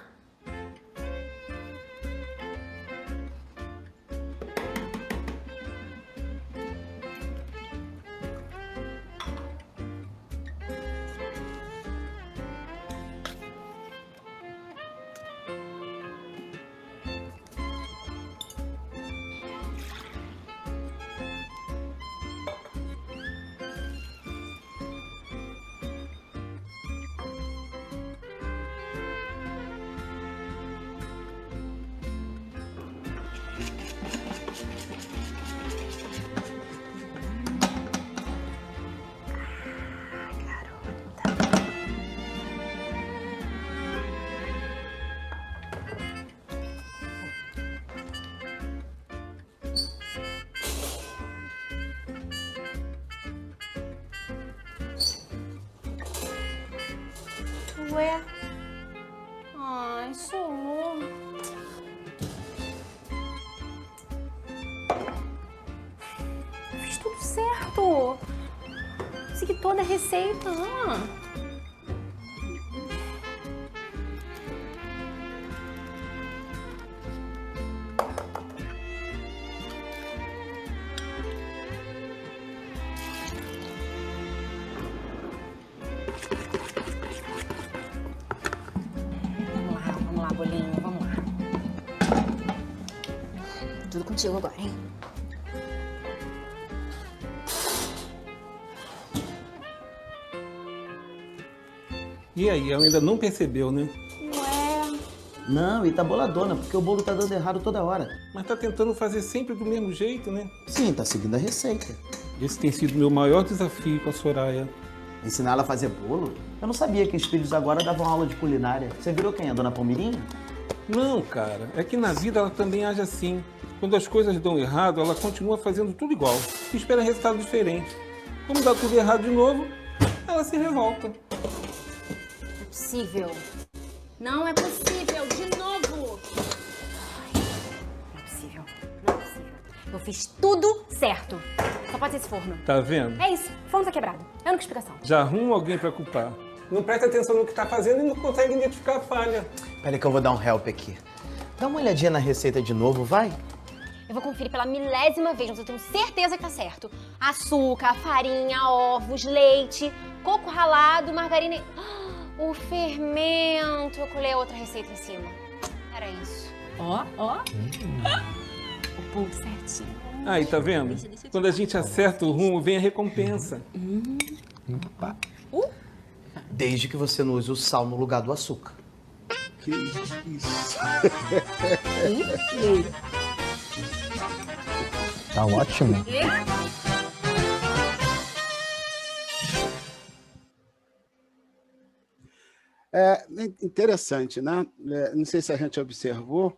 Ué? Ai, Su. Fiz tudo certo. Segui toda a receita. Vamos lá, bolinho, vamos lá. Tudo contigo agora, hein? E aí, ela ainda não percebeu, né? Ué. Não, e tá boladona, porque o bolo tá dando errado toda hora. Mas tá tentando fazer sempre do mesmo jeito, né? Sim, tá seguindo a receita. Esse tem sido o meu maior desafio com a Soraya. Ensinar ela a fazer bolo? Eu não sabia que os filhos agora davam aula de culinária. Você virou quem? A dona Palmeirinha? Não, cara. É que na vida ela também age assim. Quando as coisas dão errado, ela continua fazendo tudo igual. E espera resultado diferente. Quando dá tudo errado de novo, ela se revolta. Não é possível. Não é possível. De novo. Não é possível. Não é possível. Eu fiz tudo certo. Só pode ser esse forno. Tá vendo? É isso. O forno tá quebrado. É a única explicação. Já arruma alguém pra culpar. Não presta atenção no que tá fazendo e não consegue identificar a falha. Peraí que eu vou dar um help aqui. Dá uma olhadinha na receita de novo, vai? Eu vou conferir pela milésima vez, mas eu tenho certeza que tá certo. Açúcar, farinha, ovos, leite, coco ralado, margarina e... O fermento. Eu colei outra receita em cima. Era isso. Ó. O ponto certinho. Aí, tá vendo? Quando a gente acerta o rumo, vem a recompensa. Opa. Desde que você não use o sal no lugar do açúcar. Que isso? Tá ótimo. É interessante, né? Não sei se a gente observou,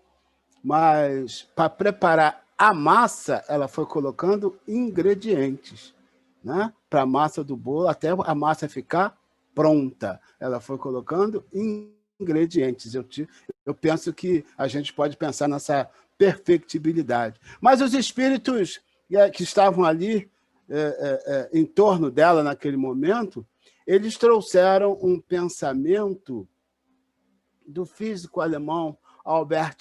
mas para preparar a massa, ela foi colocando ingredientes, né? Para a massa do bolo, até a massa ficar pronta. Ela foi colocando ingredientes. Eu penso que a gente pode pensar nessa perfectibilidade. Mas os espíritos que estavam ali em torno dela naquele momento, eles trouxeram um pensamento do físico alemão Albert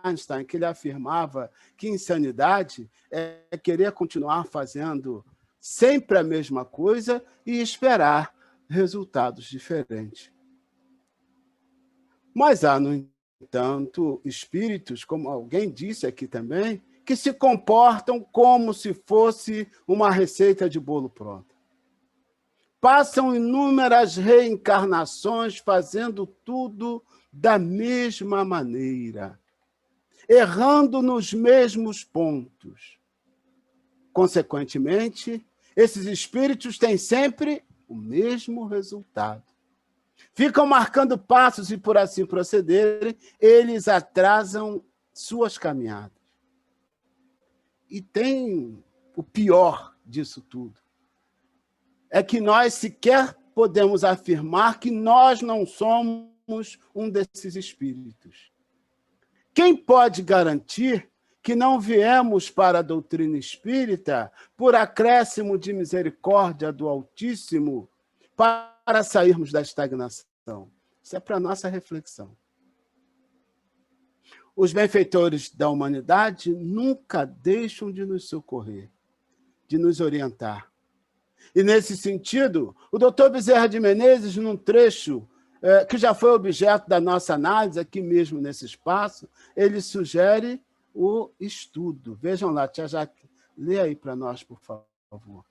Einstein, que ele afirmava que insanidade é querer continuar fazendo sempre a mesma coisa e esperar resultados diferentes. Mas há, no entanto, espíritos, como alguém disse aqui também, que se comportam como se fosse uma receita de bolo pronta. Passam inúmeras reencarnações fazendo tudo da mesma maneira, errando nos mesmos pontos. Consequentemente, esses espíritos têm sempre o mesmo resultado. Ficam marcando passos e, por assim procederem, eles atrasam suas caminhadas. E tem o pior disso tudo. É que nós sequer podemos afirmar que nós não somos um desses espíritos. Quem pode garantir que não viemos para a doutrina espírita por acréscimo de misericórdia do Altíssimo para sairmos da estagnação? Isso é para a nossa reflexão. Os benfeitores da humanidade nunca deixam de nos socorrer, de nos orientar. E, nesse sentido, o doutor Bezerra de Menezes, num trecho que já foi objeto da nossa análise, aqui mesmo nesse espaço, ele sugere o estudo. Vejam lá, tia Jaque, lê aí para nós, por favor.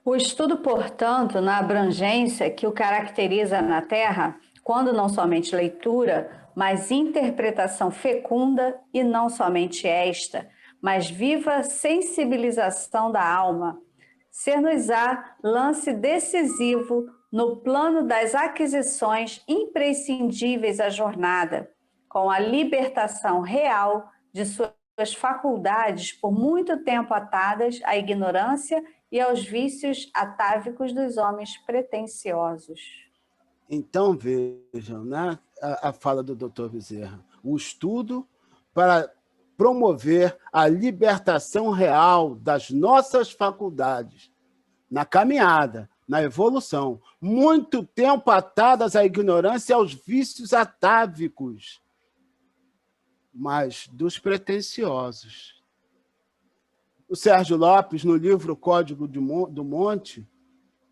O estudo, portanto, na abrangência que o caracteriza na Terra, quando não somente leitura, mas interpretação fecunda, e não somente esta, mas viva sensibilização da alma, ser-nos-á lance decisivo no plano das aquisições imprescindíveis à jornada, com a libertação real de suas suas faculdades por muito tempo atadas à ignorância e aos vícios atávicos dos homens pretensiosos. Então, vejam, né, a fala do Dr. Bezerra, o estudo para promover a libertação real das nossas faculdades, na caminhada, na evolução, muito tempo atadas à ignorância e aos vícios atávicos, mas dos pretensiosos. O Sérgio Lopes, no livro Código do Monte,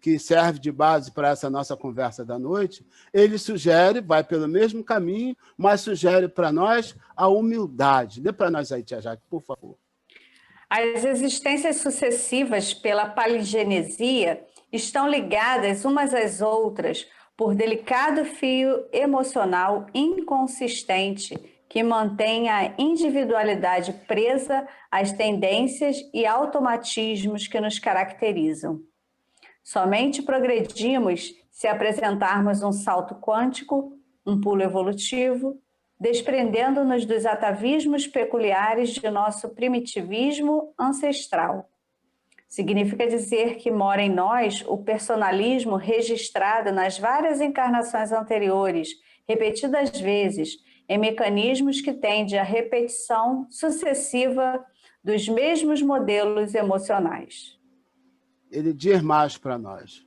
que serve de base para essa nossa conversa da noite, ele sugere, vai pelo mesmo caminho, mas sugere para nós a humildade. Dê para nós aí, Tia Jaque, por favor. As existências sucessivas pela palingenesia estão ligadas umas às outras por delicado fio emocional inconsistente que mantém a individualidade presa às tendências e automatismos que nos caracterizam. Somente progredimos se apresentarmos um salto quântico, um pulo evolutivo, desprendendo-nos dos atavismos peculiares de nosso primitivismo ancestral. Significa dizer que mora em nós o personalismo registrado nas várias encarnações anteriores, repetidas vezes, em mecanismos que tendem à repetição sucessiva dos mesmos modelos emocionais. Ele diz mais para nós.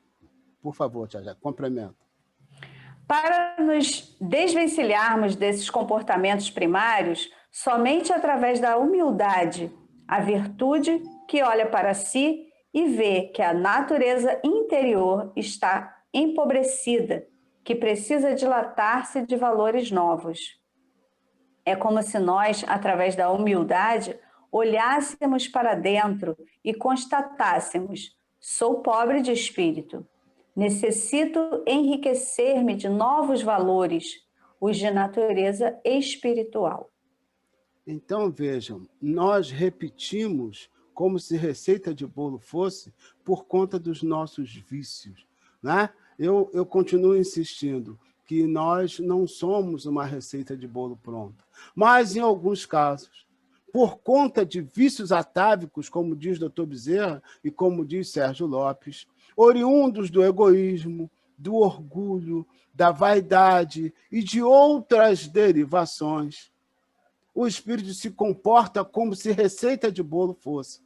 Por favor, Tia Jaque, complementa. Para nos desvencilharmos desses comportamentos primários, somente através da humildade, a virtude que olha para si e vê que a natureza interior está empobrecida, que precisa dilatar-se de valores novos. É como se nós, através da humildade, olhássemos para dentro e constatássemos: sou pobre de espírito. Necessito enriquecer-me de novos valores, os de natureza espiritual. Então, vejam, nós repetimos como se receita de bolo fosse por conta dos nossos vícios, né? Eu continuo insistindo que nós não somos uma receita de bolo pronta, mas, em alguns casos, por conta de vícios atávicos, como diz Dr. Bezerra e como diz Sérgio Lopes, oriundos do egoísmo, do orgulho, da vaidade e de outras derivações, o espírito se comporta como se receita de bolo fosse.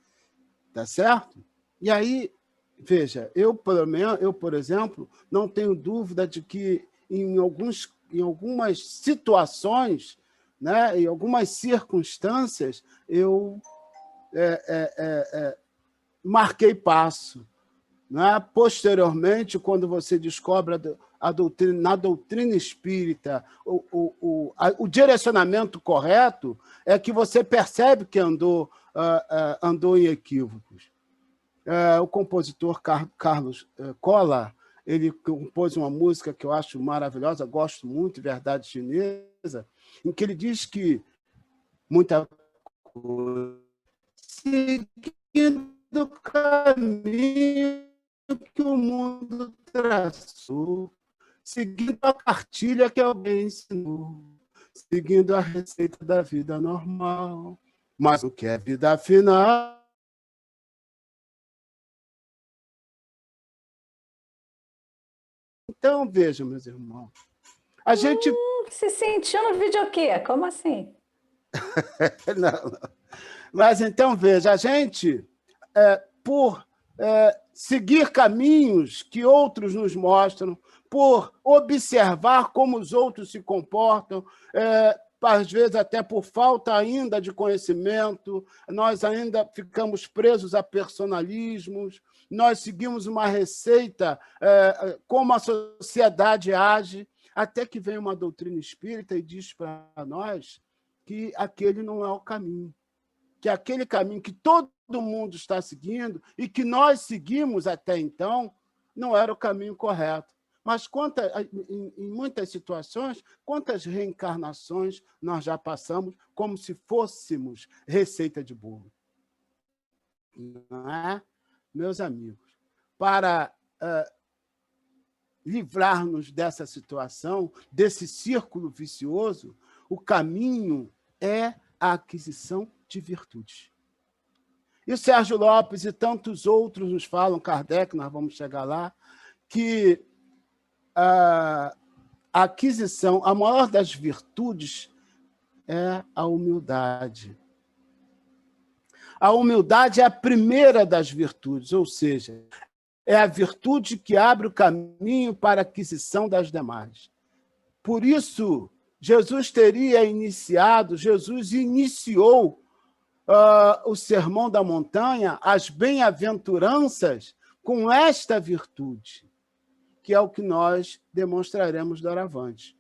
Tá certo? E aí, veja, eu, por exemplo, não tenho dúvida de que em algumas situações, né, em algumas circunstâncias, eu marquei passo. Né? Posteriormente, quando você descobre na doutrina espírita o direcionamento correto, é que você percebe que andou em equívocos. O compositor Carlos Colla, ele compôs uma música que eu acho maravilhosa, gosto muito, Verdade Chinesa, em que ele diz que muita coisa, seguindo o caminho que o mundo traçou, seguindo a cartilha que alguém ensinou, seguindo a receita da vida normal. Mas o que é vida final? Então, vejam, meus irmãos, a gente... Se sentiu no videokê? Como assim? Não. Mas, então, veja, a gente, por seguir caminhos que outros nos mostram, por observar como os outros se comportam, às vezes até por falta ainda de conhecimento, nós ainda ficamos presos a personalismos, nós seguimos uma receita, como a sociedade age, até que vem uma doutrina espírita e diz para nós que aquele não é o caminho, que aquele caminho que todo mundo está seguindo e que nós seguimos até então não era o caminho correto. Mas em muitas situações, quantas reencarnações nós já passamos como se fôssemos receita de bolo? Não é? Meus amigos, para livrar-nos dessa situação, desse círculo vicioso, o caminho é a aquisição de virtudes. E o Sérgio Lopes e tantos outros nos falam, Kardec, nós vamos chegar lá, que a aquisição, a maior das virtudes é a humildade. A humildade é a primeira das virtudes, ou seja, é a virtude que abre o caminho para a aquisição das demais. Por isso, Jesus iniciou o Sermão da Montanha, as bem-aventuranças, com esta virtude, que é o que nós demonstraremos doravante.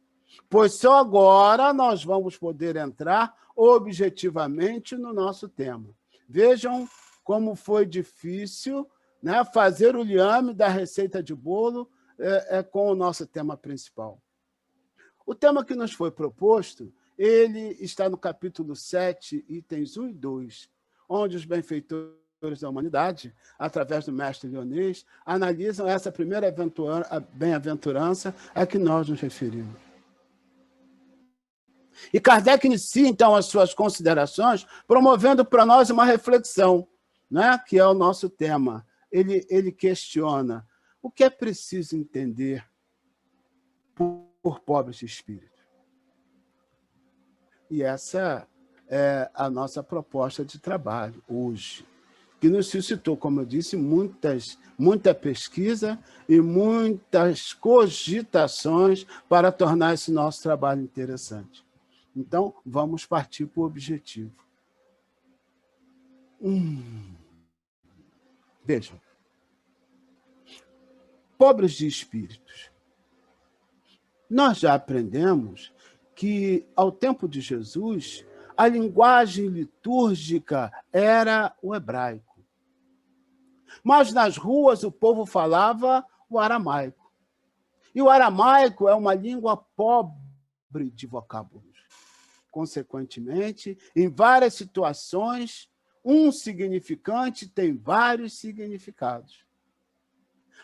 Pois só agora nós vamos poder entrar objetivamente no nosso tema. Vejam como foi difícil, né, fazer o liame da receita de bolo com o nosso tema principal. O tema que nos foi proposto, ele está no capítulo 7, itens 1 e 2, onde os benfeitores da humanidade, através do mestre Leonês, analisam essa primeira bem-aventurança a que nós nos referimos. E Kardec inicia, então, as suas considerações, promovendo para nós uma reflexão, né, que é o nosso tema. Ele questiona o que é preciso entender por pobres de espírito. E essa é a nossa proposta de trabalho hoje, que nos suscitou, como eu disse, muita pesquisa e muitas cogitações para tornar esse nosso trabalho interessante. Então, vamos partir para o objetivo. Vejam. Pobres de espíritos. Nós já aprendemos que, ao tempo de Jesus, a linguagem litúrgica era o hebraico. Mas nas ruas o povo falava o aramaico. E o aramaico é uma língua pobre de vocábulos. Consequentemente, em várias situações, um significante tem vários significados.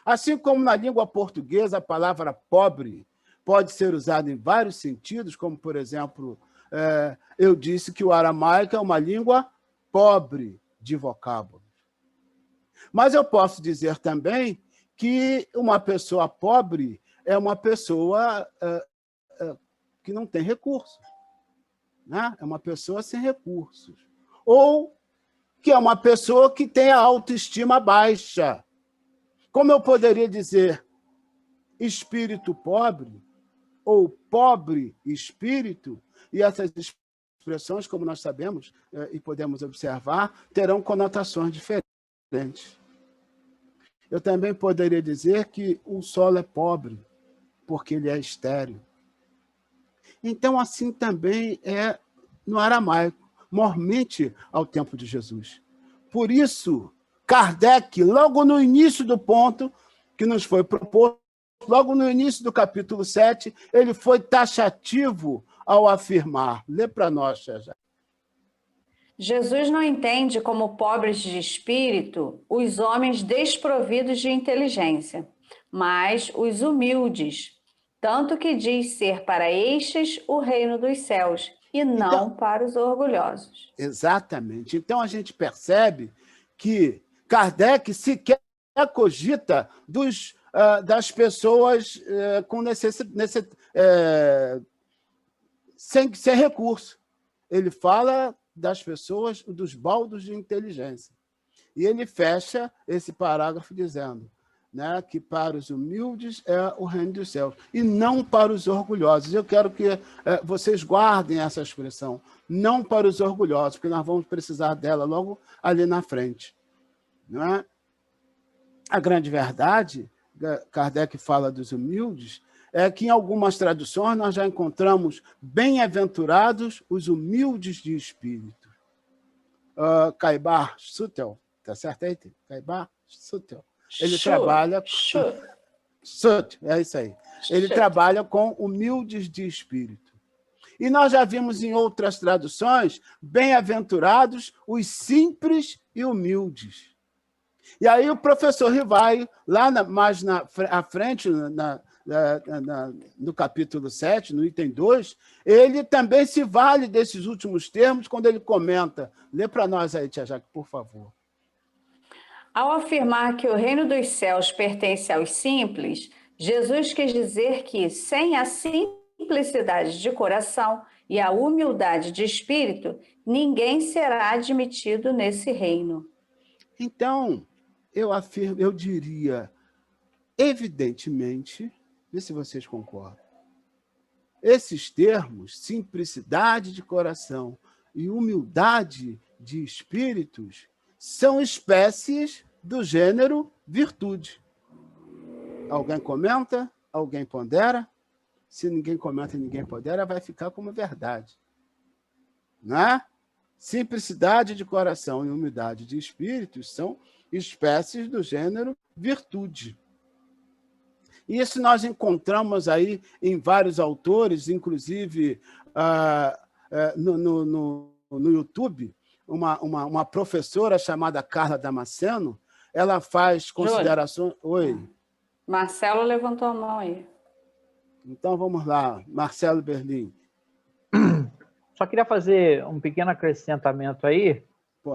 Assim como na língua portuguesa a palavra pobre pode ser usada em vários sentidos, como, por exemplo, eu disse que o aramaico é uma língua pobre de vocábulos. Mas eu posso dizer também que uma pessoa pobre é uma pessoa que não tem recursos, né? É uma pessoa sem recursos. Ou que é uma pessoa que tem a autoestima baixa. Como eu poderia dizer espírito pobre ou pobre espírito, e essas expressões, como nós sabemos e podemos observar, terão conotações diferentes. Eu também poderia dizer que o solo é pobre, porque ele é estéril. Então, assim também é no aramaico, mormente ao tempo de Jesus. Por isso, Kardec, logo no início do ponto que nos foi proposto, logo no início do capítulo 7, ele foi taxativo ao afirmar. Lê para nós, Xajá. Jesus não entende como pobres de espírito os homens desprovidos de inteligência, mas os humildes, tanto que diz ser para estes o reino dos céus, e não para os orgulhosos. Exatamente. Então, a gente percebe que Kardec sequer cogita das pessoas com sem recurso. Ele fala das pessoas, dos baldos de inteligência. E ele fecha esse parágrafo dizendo, né, que para os humildes é o reino dos céus, e não para os orgulhosos. Eu quero que vocês guardem essa expressão, não para os orgulhosos, porque nós vamos precisar dela logo ali na frente. Não é? A grande verdade, Kardec fala dos humildes, é que em algumas traduções nós já encontramos bem-aventurados os humildes de espírito. Caibar Sutel, tá certo aí? Caibar Sutel. Ele trabalha... É isso aí. Ele trabalha com humildes de espírito. E nós já vimos em outras traduções, bem-aventurados os simples e humildes. E aí o professor Rivaio, lá mais à frente, no capítulo 7, no item 2, ele também se vale desses últimos termos quando ele comenta. Lê para nós aí, Tia Jaque, por favor. Ao afirmar que o reino dos céus pertence aos simples, Jesus quis dizer que, sem a simplicidade de coração e a humildade de espírito, ninguém será admitido nesse reino. Então, eu diria, evidentemente, vê se vocês concordam, esses termos, simplicidade de coração e humildade de espíritos, são espécies do gênero virtude. Alguém comenta? Alguém pondera? Se ninguém comenta e ninguém pondera, vai ficar como verdade. Não é? Simplicidade de coração e humildade de espíritos são espécies do gênero virtude. Isso nós encontramos aí em vários autores, inclusive no YouTube, uma professora chamada Carla Damasceno, ela faz considerações... Oi. Marcelo levantou a mão aí. Então, vamos lá. Marcelo Berlim. Só queria fazer um pequeno acrescentamento aí,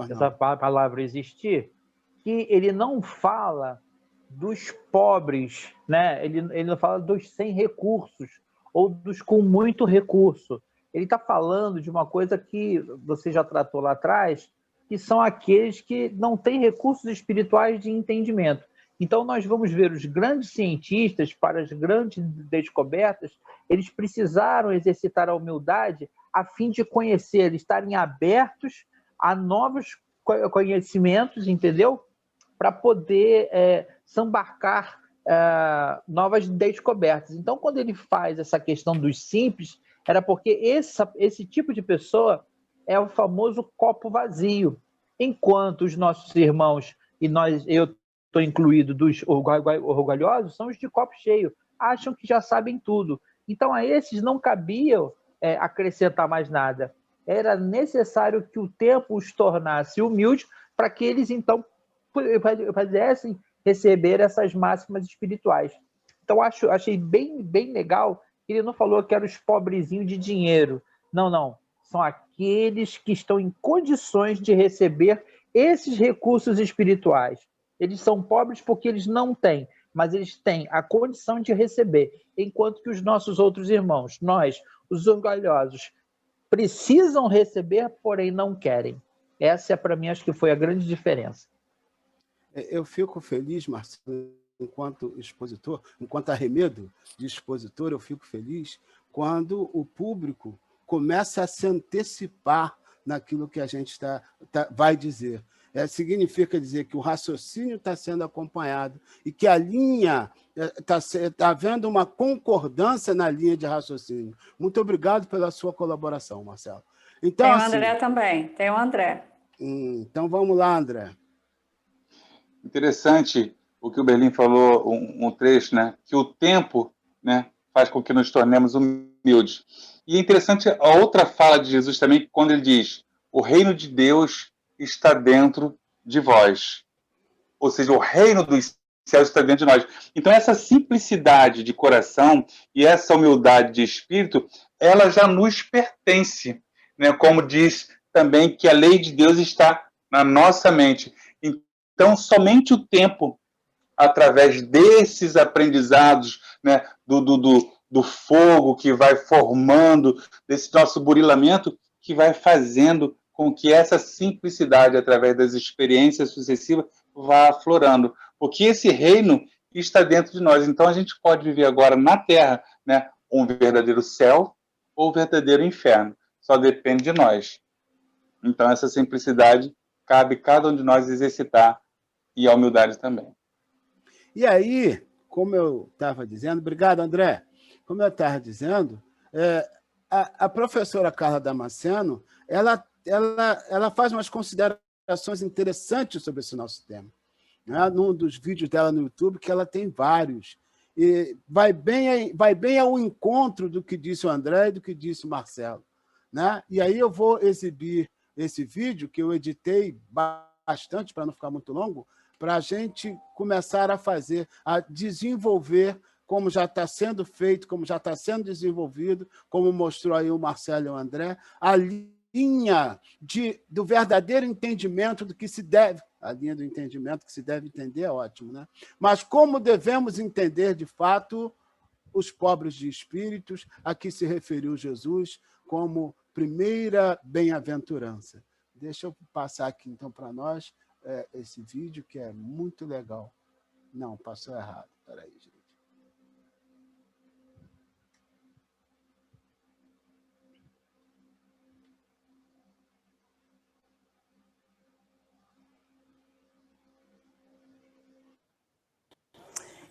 essa palavra existir, que ele não fala dos pobres, né? Ele não fala dos sem recursos ou dos com muito recurso. Ele está falando de uma coisa que você já tratou lá atrás, que são aqueles que não têm recursos espirituais de entendimento. Então, nós vamos ver os grandes cientistas, para as grandes descobertas, eles precisaram exercitar a humildade a fim de conhecer, estarem abertos a novos conhecimentos, entendeu? Para poder sambarcar novas descobertas. Então, quando ele faz essa questão dos simples, era porque esse tipo de pessoa é o famoso copo vazio, enquanto os nossos irmãos, e eu estou incluído dos orgulhosos, são os de copo cheio, acham que já sabem tudo. Então, a esses não cabia acrescentar mais nada. Era necessário que o tempo os tornasse humildes para que eles, então, pudessem receber essas máximas espirituais. Então, achei bem legal que ele não falou que eram os pobrezinhos de dinheiro. Não. São aqueles que estão em condições de receber esses recursos espirituais. Eles são pobres porque eles não têm, mas eles têm a condição de receber, enquanto que os nossos outros irmãos, nós, os orgulhosos, precisam receber, porém não querem. Essa, para mim, acho que foi a grande diferença. Eu fico feliz, Marcelo, enquanto expositor, enquanto arremedo de expositor, eu fico feliz quando o público começa a se antecipar naquilo que a gente vai dizer. Significa dizer que o raciocínio está sendo acompanhado e que a linha está havendo uma concordância na linha de raciocínio. Muito obrigado pela sua colaboração, Marcelo. Então, tem o André também, tem o André. Então, vamos lá, André. Interessante o que o Berlim falou, um trecho, né? Que o tempo, né, faz com que nos tornemos humildes. E é interessante a outra fala de Jesus também, quando ele diz: o reino de Deus está dentro de vós. Ou seja, o reino dos céus está dentro de nós. Então, essa simplicidade de coração e essa humildade de espírito, ela já nos pertence, né? Como diz também que a lei de Deus está na nossa mente. Então, somente o tempo, através desses aprendizados, né, do fogo que vai formando, desse nosso burilamento, que vai fazendo com que essa simplicidade, através das experiências sucessivas, vá aflorando. Porque esse reino está dentro de nós. Então, a gente pode viver agora na Terra, né, um verdadeiro céu ou um verdadeiro inferno. Só depende de nós. Então, essa simplicidade cabe cada um de nós exercitar, e a humildade também. E aí, como eu estava dizendo, obrigado, André. Como eu estava dizendo, a professora Carla Damasceno, ela faz umas considerações interessantes sobre esse nosso tema. Né? Num dos vídeos dela no YouTube, que ela tem vários. E vai bem ao encontro do que disse o André e do que disse o Marcelo. Né? E aí eu vou exibir esse vídeo, que eu editei bastante, para não ficar muito longo, para a gente começar a desenvolver como já está sendo feito, como já está sendo desenvolvido, como mostrou aí o Marcelo e o André, a linha do verdadeiro entendimento do que se deve, a linha do entendimento que se deve entender é ótimo, né? Mas como devemos entender, de fato, os pobres de espíritos, a que se referiu Jesus como primeira bem-aventurança. Deixa eu passar aqui, então, para nós esse vídeo, que é muito legal. Não, passou errado. Espera aí, gente.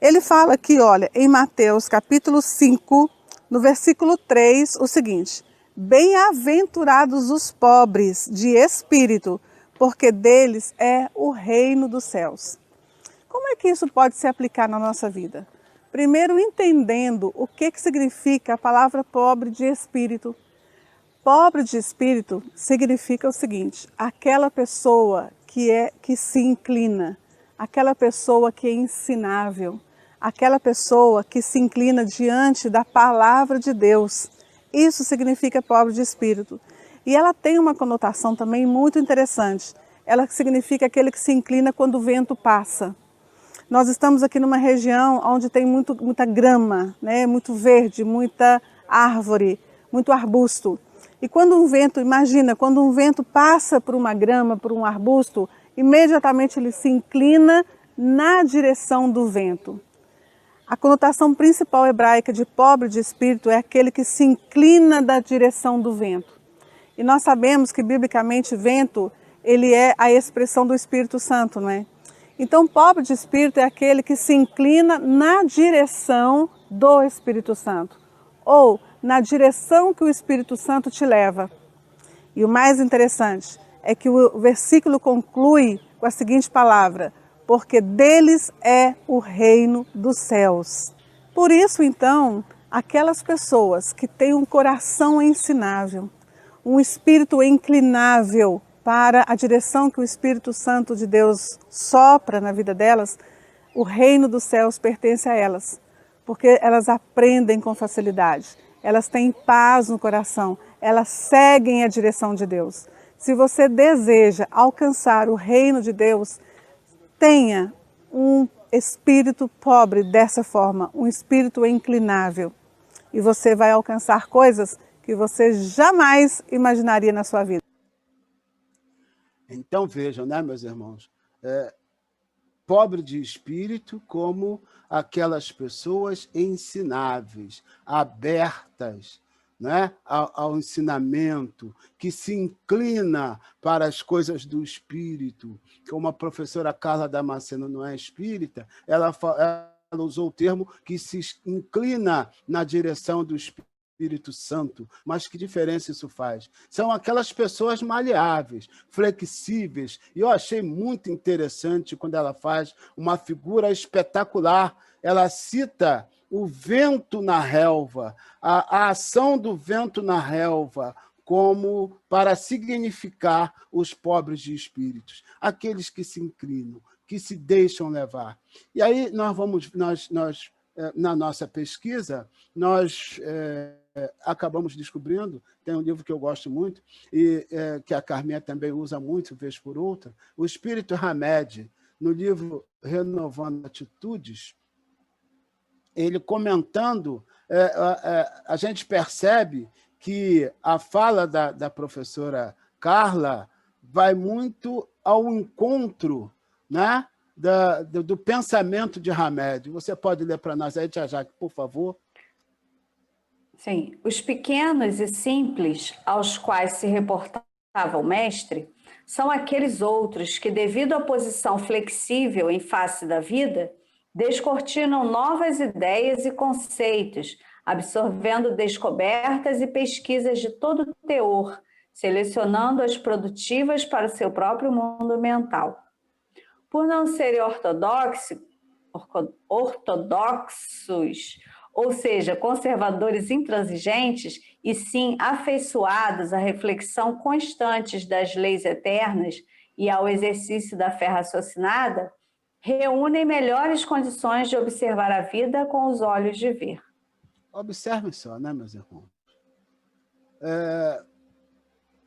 Ele fala aqui, olha, em Mateus capítulo 5, no versículo 3, o seguinte: bem-aventurados os pobres de espírito, porque deles é o reino dos céus. Como é que isso pode se aplicar na nossa vida? Primeiro, entendendo o que significa a palavra pobre de espírito. Pobre de espírito significa o seguinte: aquela pessoa que se inclina, aquela pessoa que é ensinável, aquela pessoa que se inclina diante da palavra de Deus. Isso significa pobre de espírito. E ela tem uma conotação também muito interessante. Ela significa aquele que se inclina quando o vento passa. Nós estamos aqui numa região onde tem muita grama, né? Muito verde, muita árvore, muito arbusto. E quando um vento, imagina, quando um vento passa por uma grama, por um arbusto, imediatamente ele se inclina na direção do vento. A conotação principal hebraica de pobre de espírito é aquele que se inclina da direção do vento. E nós sabemos que, biblicamente, vento, ele é a expressão do Espírito Santo, não é? Então, pobre de espírito é aquele que se inclina na direção do Espírito Santo, ou na direção que o Espírito Santo te leva. E o mais interessante é que o versículo conclui com a seguinte palavra: porque deles é o reino dos céus. Por isso, então, aquelas pessoas que têm um coração ensinável, um espírito inclinável para a direção que o Espírito Santo de Deus sopra na vida delas, o reino dos céus pertence a elas, porque elas aprendem com facilidade, elas têm paz no coração, elas seguem a direção de Deus. Se você deseja alcançar o reino de Deus, tenha um espírito pobre dessa forma, um espírito inclinável, e você vai alcançar coisas que você jamais imaginaria na sua vida. Então vejam, né, meus irmãos, pobre de espírito como aquelas pessoas ensináveis, abertas, né, ao ensinamento, que se inclina para as coisas do espírito. Como a professora Carla Damasceno não é espírita, ela usou o termo que se inclina na direção do Espírito Santo. Mas que diferença isso faz? São aquelas pessoas maleáveis, flexíveis, e eu achei muito interessante quando ela faz uma figura espetacular. Ela cita o vento na relva, a ação do vento na relva, como para significar os pobres de espíritos, aqueles que se inclinam, que se deixam levar. E aí nós na nossa pesquisa, nós acabamos descobrindo, tem um livro que eu gosto muito, e que a Carminha também usa muito, vez por outra, o Espírito Hamed, no livro Renovando Atitudes, ele comentando, a gente percebe que a fala da professora Carla vai muito ao encontro, né, do pensamento de Hamed. Você pode ler para nós aí, Tia Jaque, por favor? Sim. Os pequenos e simples aos quais se reportava o mestre são aqueles outros que, devido à posição flexível em face da vida, descortinam novas ideias e conceitos, absorvendo descobertas e pesquisas de todo teor, selecionando as produtivas para o seu próprio mundo mental. Por não serem ortodoxos, ou seja, conservadores intransigentes, e sim afeiçoados à reflexão constante das leis eternas e ao exercício da fé raciocinada, reúnem melhores condições de observar a vida com os olhos de ver. Observem só, né, meus irmãos?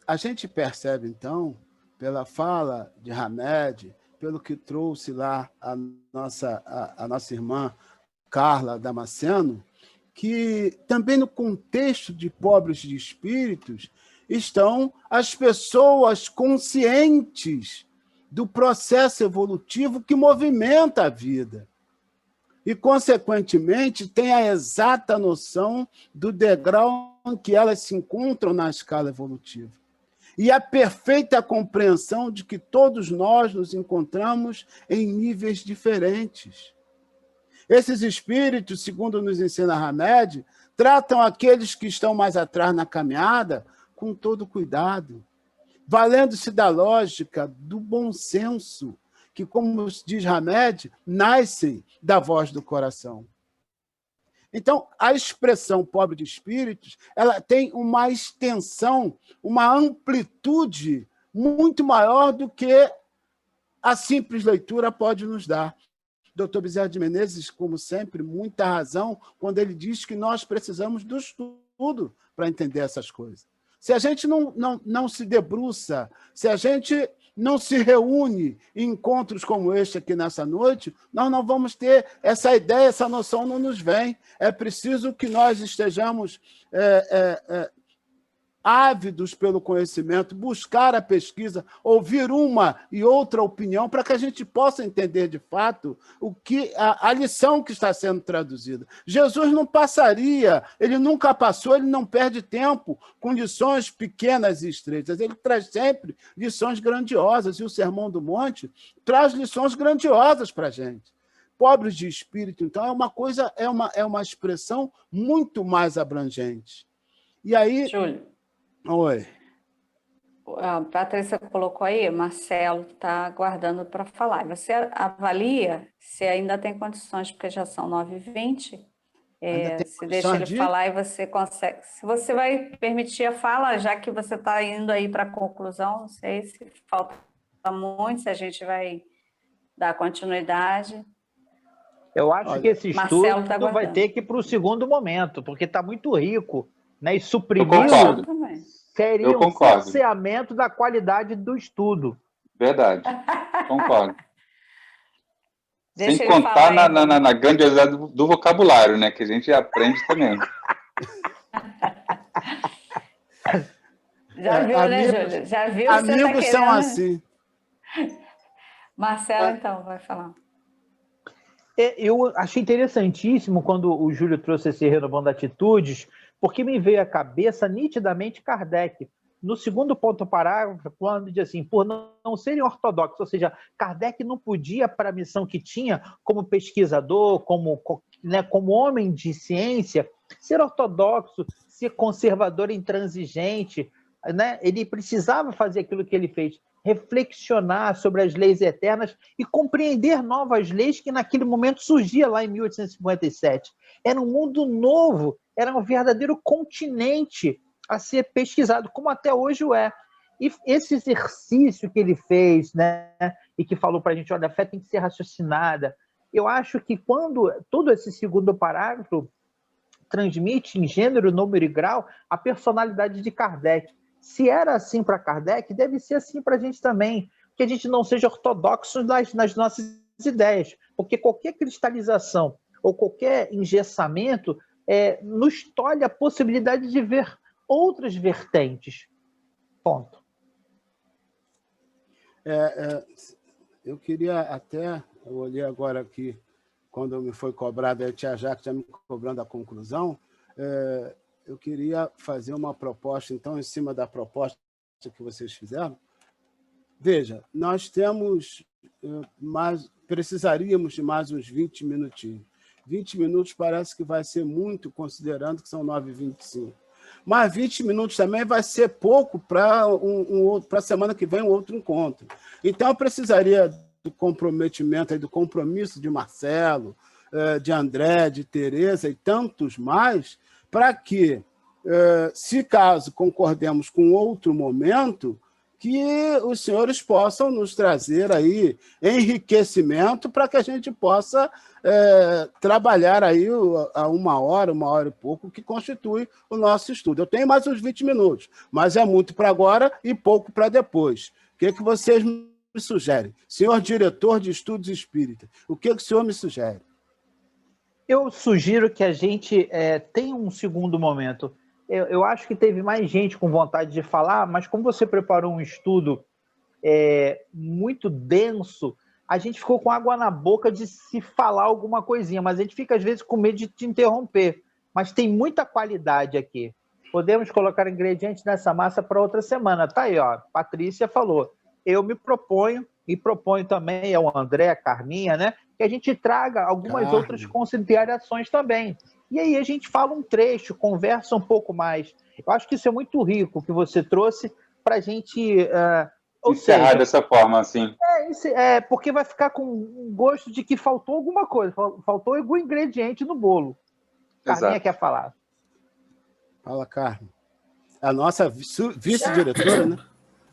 A gente percebe, então, pela fala de Hamed, pelo que trouxe lá a nossa irmã Carla Damasceno, que também no contexto de pobres de espíritos estão as pessoas conscientes do processo evolutivo que movimenta a vida e, consequentemente, têm a exata noção do degrau em que elas se encontram na escala evolutiva. E a perfeita compreensão de que todos nós nos encontramos em níveis diferentes. Esses espíritos, segundo nos ensina Hamed, tratam aqueles que estão mais atrás na caminhada com todo cuidado, valendo-se da lógica, do bom senso, que, como diz Hamed, nascem da voz do coração. Então, a expressão pobre de espíritos, ela tem uma extensão, uma amplitude muito maior do que a simples leitura pode nos dar. Dr. Bezerra de Menezes, como sempre, muita razão quando ele diz que nós precisamos do estudo para entender essas coisas. Se a gente não se debruça, se a gente não se reúne em encontros como este aqui nessa noite, nós não vamos ter essa ideia, essa noção não nos vem. É preciso que nós estejamos ávidos pelo conhecimento, buscar a pesquisa, ouvir uma e outra opinião para que a gente possa entender de fato a lição que está sendo traduzida. Jesus não passaria, ele nunca passou, ele não perde tempo com lições pequenas e estreitas, ele traz sempre lições grandiosas, e o Sermão do Monte traz lições grandiosas para a gente. Pobres de espírito, então, é uma expressão muito mais abrangente. E aí... Júlio. Oi. A Patrícia colocou aí, Marcelo está aguardando para falar. Você avalia se ainda tem condições, porque já são 9h20. Se deixa ele falar e você consegue. Se você vai permitir a fala, já que você está indo aí para a conclusão, não sei se falta muito, se a gente vai dar continuidade. Eu acho que esse Marcelo estudo vai ter que ir para o segundo momento, porque está muito rico, né? E suprimir seria um cerceamento da qualidade do estudo. Verdade, concordo. Sem contar na grandiosidade do vocabulário, né? Que a gente aprende também. Já viu, né, Júlio? Já viu? Amigos são assim. Marcelo, então, vai falar. Eu achei interessantíssimo quando o Júlio trouxe esse renovando atitudes, porque me veio à cabeça nitidamente Kardec. No segundo ponto do parágrafo, quando diz assim, por não serem ortodoxos, ou seja, Kardec não podia, para a missão que tinha, como pesquisador, como homem de ciência, ser ortodoxo, ser conservador intransigente, né? Ele precisava fazer aquilo que ele fez, reflexionar sobre as leis eternas e compreender novas leis que naquele momento surgia lá em 1857. Era um mundo novo, era um verdadeiro continente a ser pesquisado, como até hoje o é. E esse exercício que ele fez, né, e que falou para a gente, olha, a fé tem que ser raciocinada, eu acho que quando todo esse segundo parágrafo transmite em gênero, número e grau a personalidade de Kardec. Se era assim para Kardec, deve ser assim para a gente também, que a gente não seja ortodoxo nas nossas ideias, porque qualquer cristalização ou qualquer engessamento nos tolhe a possibilidade de ver outras vertentes. Ponto. Eu queria até, eu olhei agora aqui, quando me foi cobrado, a tia Jaque já me cobrando a conclusão, eu queria fazer uma proposta, então, em cima da proposta que vocês fizeram. Veja, nós temos precisaríamos de mais uns 20 minutinhos. 20 minutos parece que vai ser muito, considerando que são 9h25. Mas 20 minutos também vai ser pouco para a semana que vem um outro encontro. Então, eu precisaria do comprometimento, do compromisso de Marcelo, de André, de Tereza e tantos mais, para que, se caso concordemos com outro momento, que os senhores possam nos trazer aí enriquecimento para que a gente possa trabalhar aí a uma hora e pouco, que constitui o nosso estudo. Eu tenho mais uns 20 minutos, mas é muito para agora e pouco para depois. O que vocês me sugerem? Senhor diretor de estudos espíritas, o que o senhor me sugere? Eu sugiro que a gente tenha um segundo momento. Eu acho que teve mais gente com vontade de falar, mas como você preparou um estudo muito denso, a gente ficou com água na boca de se falar alguma coisinha, mas a gente fica, às vezes, com medo de te interromper. Mas tem muita qualidade aqui. Podemos colocar ingredientes nessa massa para outra semana. Tá aí, ó. Patrícia falou. Eu me proponho, e proponho também ao André, a Carminha, né? Que a gente traga algumas outras considerações também. E aí a gente fala um trecho, conversa um pouco mais. Eu acho que isso é muito rico, que você trouxe para a gente... encerrar dessa forma, assim. Porque vai ficar com um gosto de que faltou alguma coisa, faltou algum ingrediente no bolo. Carminha quer falar. Fala, Carmen. A nossa vice-diretora, né?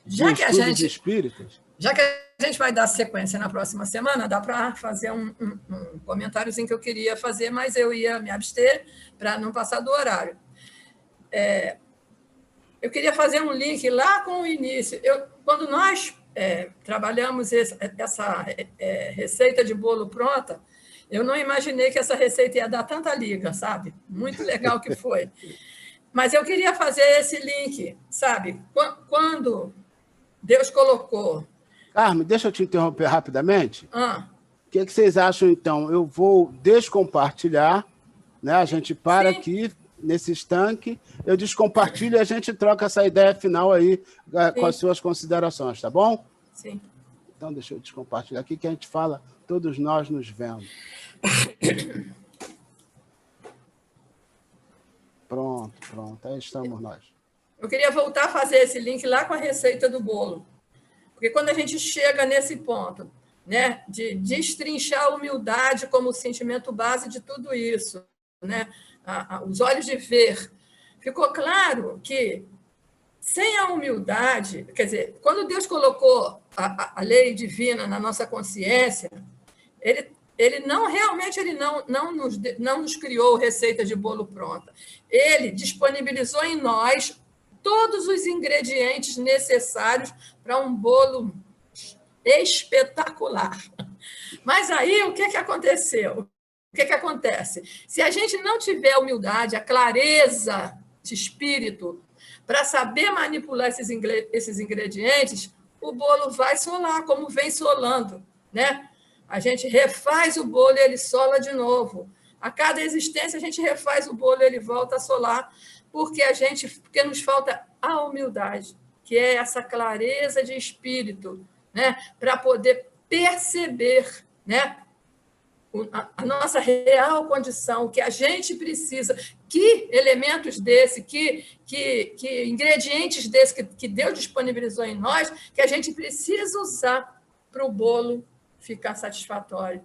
Já que a gente... espíritas. Já que a gente vai dar sequência na próxima semana, dá para fazer um comentáriozinho que eu queria fazer, mas eu ia me abster para não passar do horário. Eu queria fazer um link lá com o início. Quando nós trabalhamos essa receita de bolo pronta, eu não imaginei que essa receita ia dar tanta liga, sabe? Muito legal que foi. Mas eu queria fazer esse link, sabe? Quando Deus colocou... Carmen, deixa eu te interromper rapidamente. O que vocês acham, então? Eu vou descompartilhar, né? A gente para aqui, nesse estanque, eu descompartilho e a gente troca essa ideia final aí com as suas considerações, tá bom? Sim. Então, deixa eu descompartilhar aqui, que a gente fala, todos nós nos vemos. Pronto, aí estamos nós. Eu queria voltar a fazer esse link lá com a receita do bolo. Porque quando a gente chega nesse ponto, né, de destrinchar a humildade como o sentimento base de tudo isso, né, os olhos de ver, ficou claro que sem a humildade, quer dizer, quando Deus colocou a lei divina na nossa consciência, ele não nos criou receita de bolo pronta. Ele disponibilizou em nós todos os ingredientes necessários para um bolo espetacular. Mas aí, o que aconteceu? O que acontece? Se a gente não tiver a humildade, a clareza de espírito para saber manipular esses ingredientes, o bolo vai solar, como vem solando, né? A gente refaz o bolo e ele sola de novo. A cada existência, a gente refaz o bolo e ele volta a solar, porque nos falta a humildade, que é essa clareza de espírito, né, para poder perceber, né, a nossa real condição, o que a gente precisa, que elementos desse, que ingredientes desse que Deus disponibilizou em nós, que a gente precisa usar para o bolo ficar satisfatório.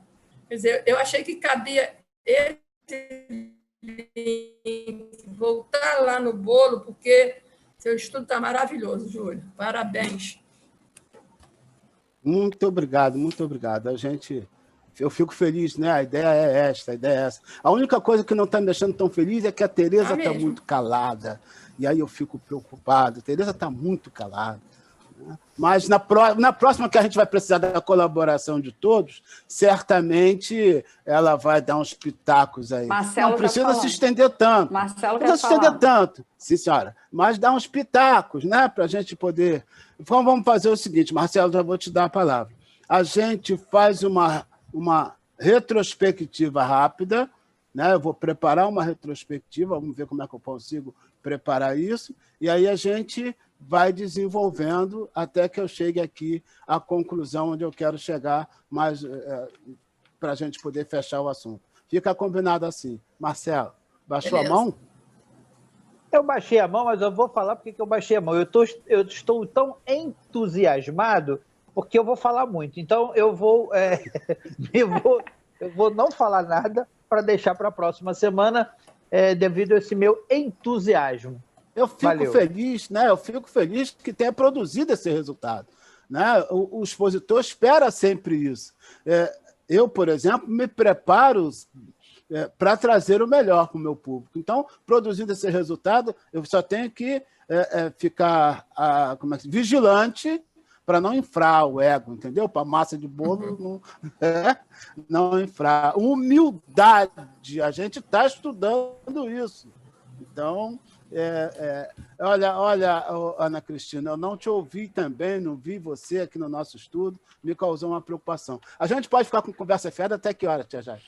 Quer dizer, eu achei que cabia voltar lá no bolo, porque seu estudo está maravilhoso, Júlio. Parabéns. Muito obrigado, muito obrigado. Eu fico feliz, né? A ideia é essa. A única coisa que não está me deixando tão feliz é que a Tereza está muito calada. E aí eu fico preocupado. A Tereza está muito calada. Mas na próxima, que a gente vai precisar da colaboração de todos, certamente ela vai dar uns pitacos aí. Marcelo não precisa se estender tanto. Marcelo não precisa se estender tanto. Sim, senhora. Mas dá uns pitacos, né? Para a gente poder... Então, vamos fazer o seguinte, Marcelo, já vou te dar a palavra. A gente faz uma retrospectiva rápida, né? Eu vou preparar uma retrospectiva, vamos ver como é que eu consigo preparar isso, e aí a gente vai desenvolvendo até que eu chegue aqui à conclusão onde eu quero chegar, mas para a gente poder fechar o assunto. Fica combinado assim. Marcelo, baixou a mão? Eu baixei a mão, mas eu vou falar porque eu baixei a mão. Eu estou tão entusiasmado porque eu vou falar muito. Então, eu vou não falar nada para deixar para a próxima semana, devido a esse meu entusiasmo. eu fico Valeu. feliz, né? Eu fico feliz que tenha produzido esse resultado, né? O expositor espera sempre isso. Eu, por exemplo, me preparo para trazer o melhor para o meu público. Então, produzindo esse resultado, eu só tenho que ficar vigilante para não infrar o ego, entendeu? Para a massa de bolo não infrar. Humildade, a gente está estudando isso. Então, olha, Ana Cristina, eu não te ouvi também, não vi você aqui no nosso estudo, me causou uma preocupação. A gente pode ficar com conversa fiada até que hora, Tia Jaque?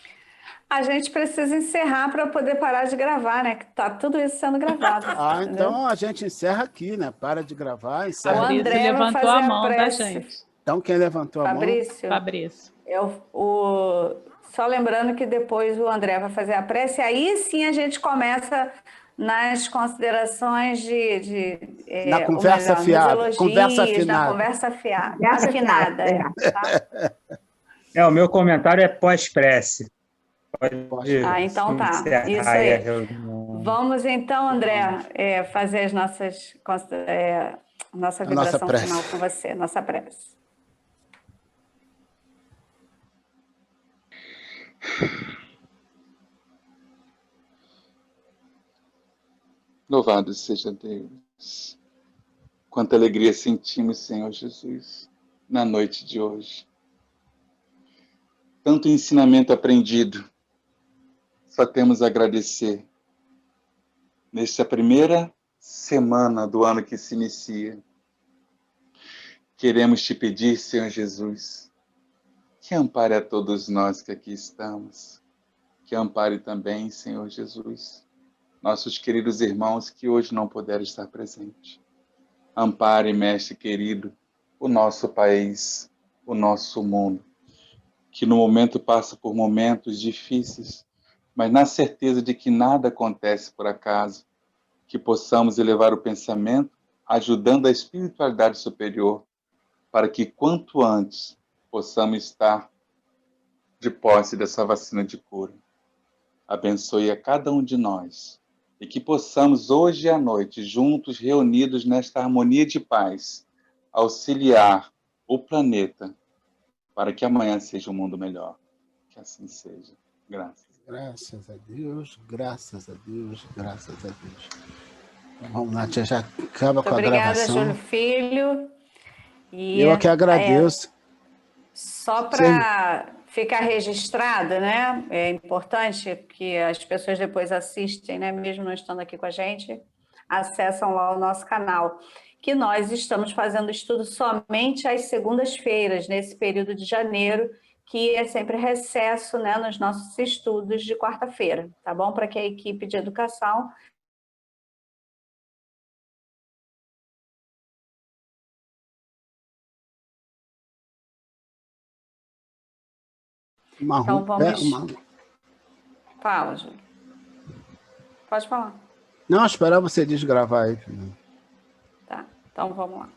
A gente precisa encerrar para poder parar de gravar, né? Que tá tudo isso sendo gravado. Então a gente encerra aqui, né? Para de gravar, encerra. O André levantou a mão, tá, prece. gente? Então quem levantou a mão? Fabrício. Só lembrando que depois o André vai fazer a prece, aí sim a gente começa nas considerações na conversa fiada. Elogios, Conversa afinada. na conversa afinada. Tá? O meu comentário é pós-prece. Então tá. Isso aí. Vamos então, André, fazer as nossa vibração final com você, nossa prece. Louvado seja Deus. Quanta alegria sentimos, Senhor Jesus, na noite de hoje. Tanto ensinamento aprendido. Só temos a agradecer. Nesta primeira semana do ano que se inicia, queremos te pedir, Senhor Jesus, que ampare a todos nós que aqui estamos. Que ampare também, Senhor Jesus, nossos queridos irmãos que hoje não puderam estar presentes. Ampare, Mestre querido, o nosso país, o nosso mundo, que no momento passa por momentos difíceis, mas na certeza de que nada acontece por acaso, que possamos elevar o pensamento, ajudando a espiritualidade superior, para que quanto antes possamos estar de posse dessa vacina de cura. Abençoe a cada um de nós, e que possamos hoje à noite, juntos, reunidos nesta harmonia de paz, auxiliar o planeta, para que amanhã seja um mundo melhor. Que assim seja. Graças. Graças a Deus, graças a Deus, graças a Deus. Vamos lá, Tia, já acaba com a gravação. Obrigada, Júlio Filho. Eu que agradeço. Só para ficar registrado, né? É importante que as pessoas depois assistem, né? Mesmo não estando aqui com a gente, acessam lá o nosso canal. Que nós estamos fazendo estudo somente às segundas-feiras, nesse período de janeiro, que é sempre recesso, né, nos nossos estudos de quarta-feira, tá bom? Para que a equipe de educação então vamos... Fala, Júlio. Pode falar. Não, esperar você desgravar aí. Tá, então vamos lá.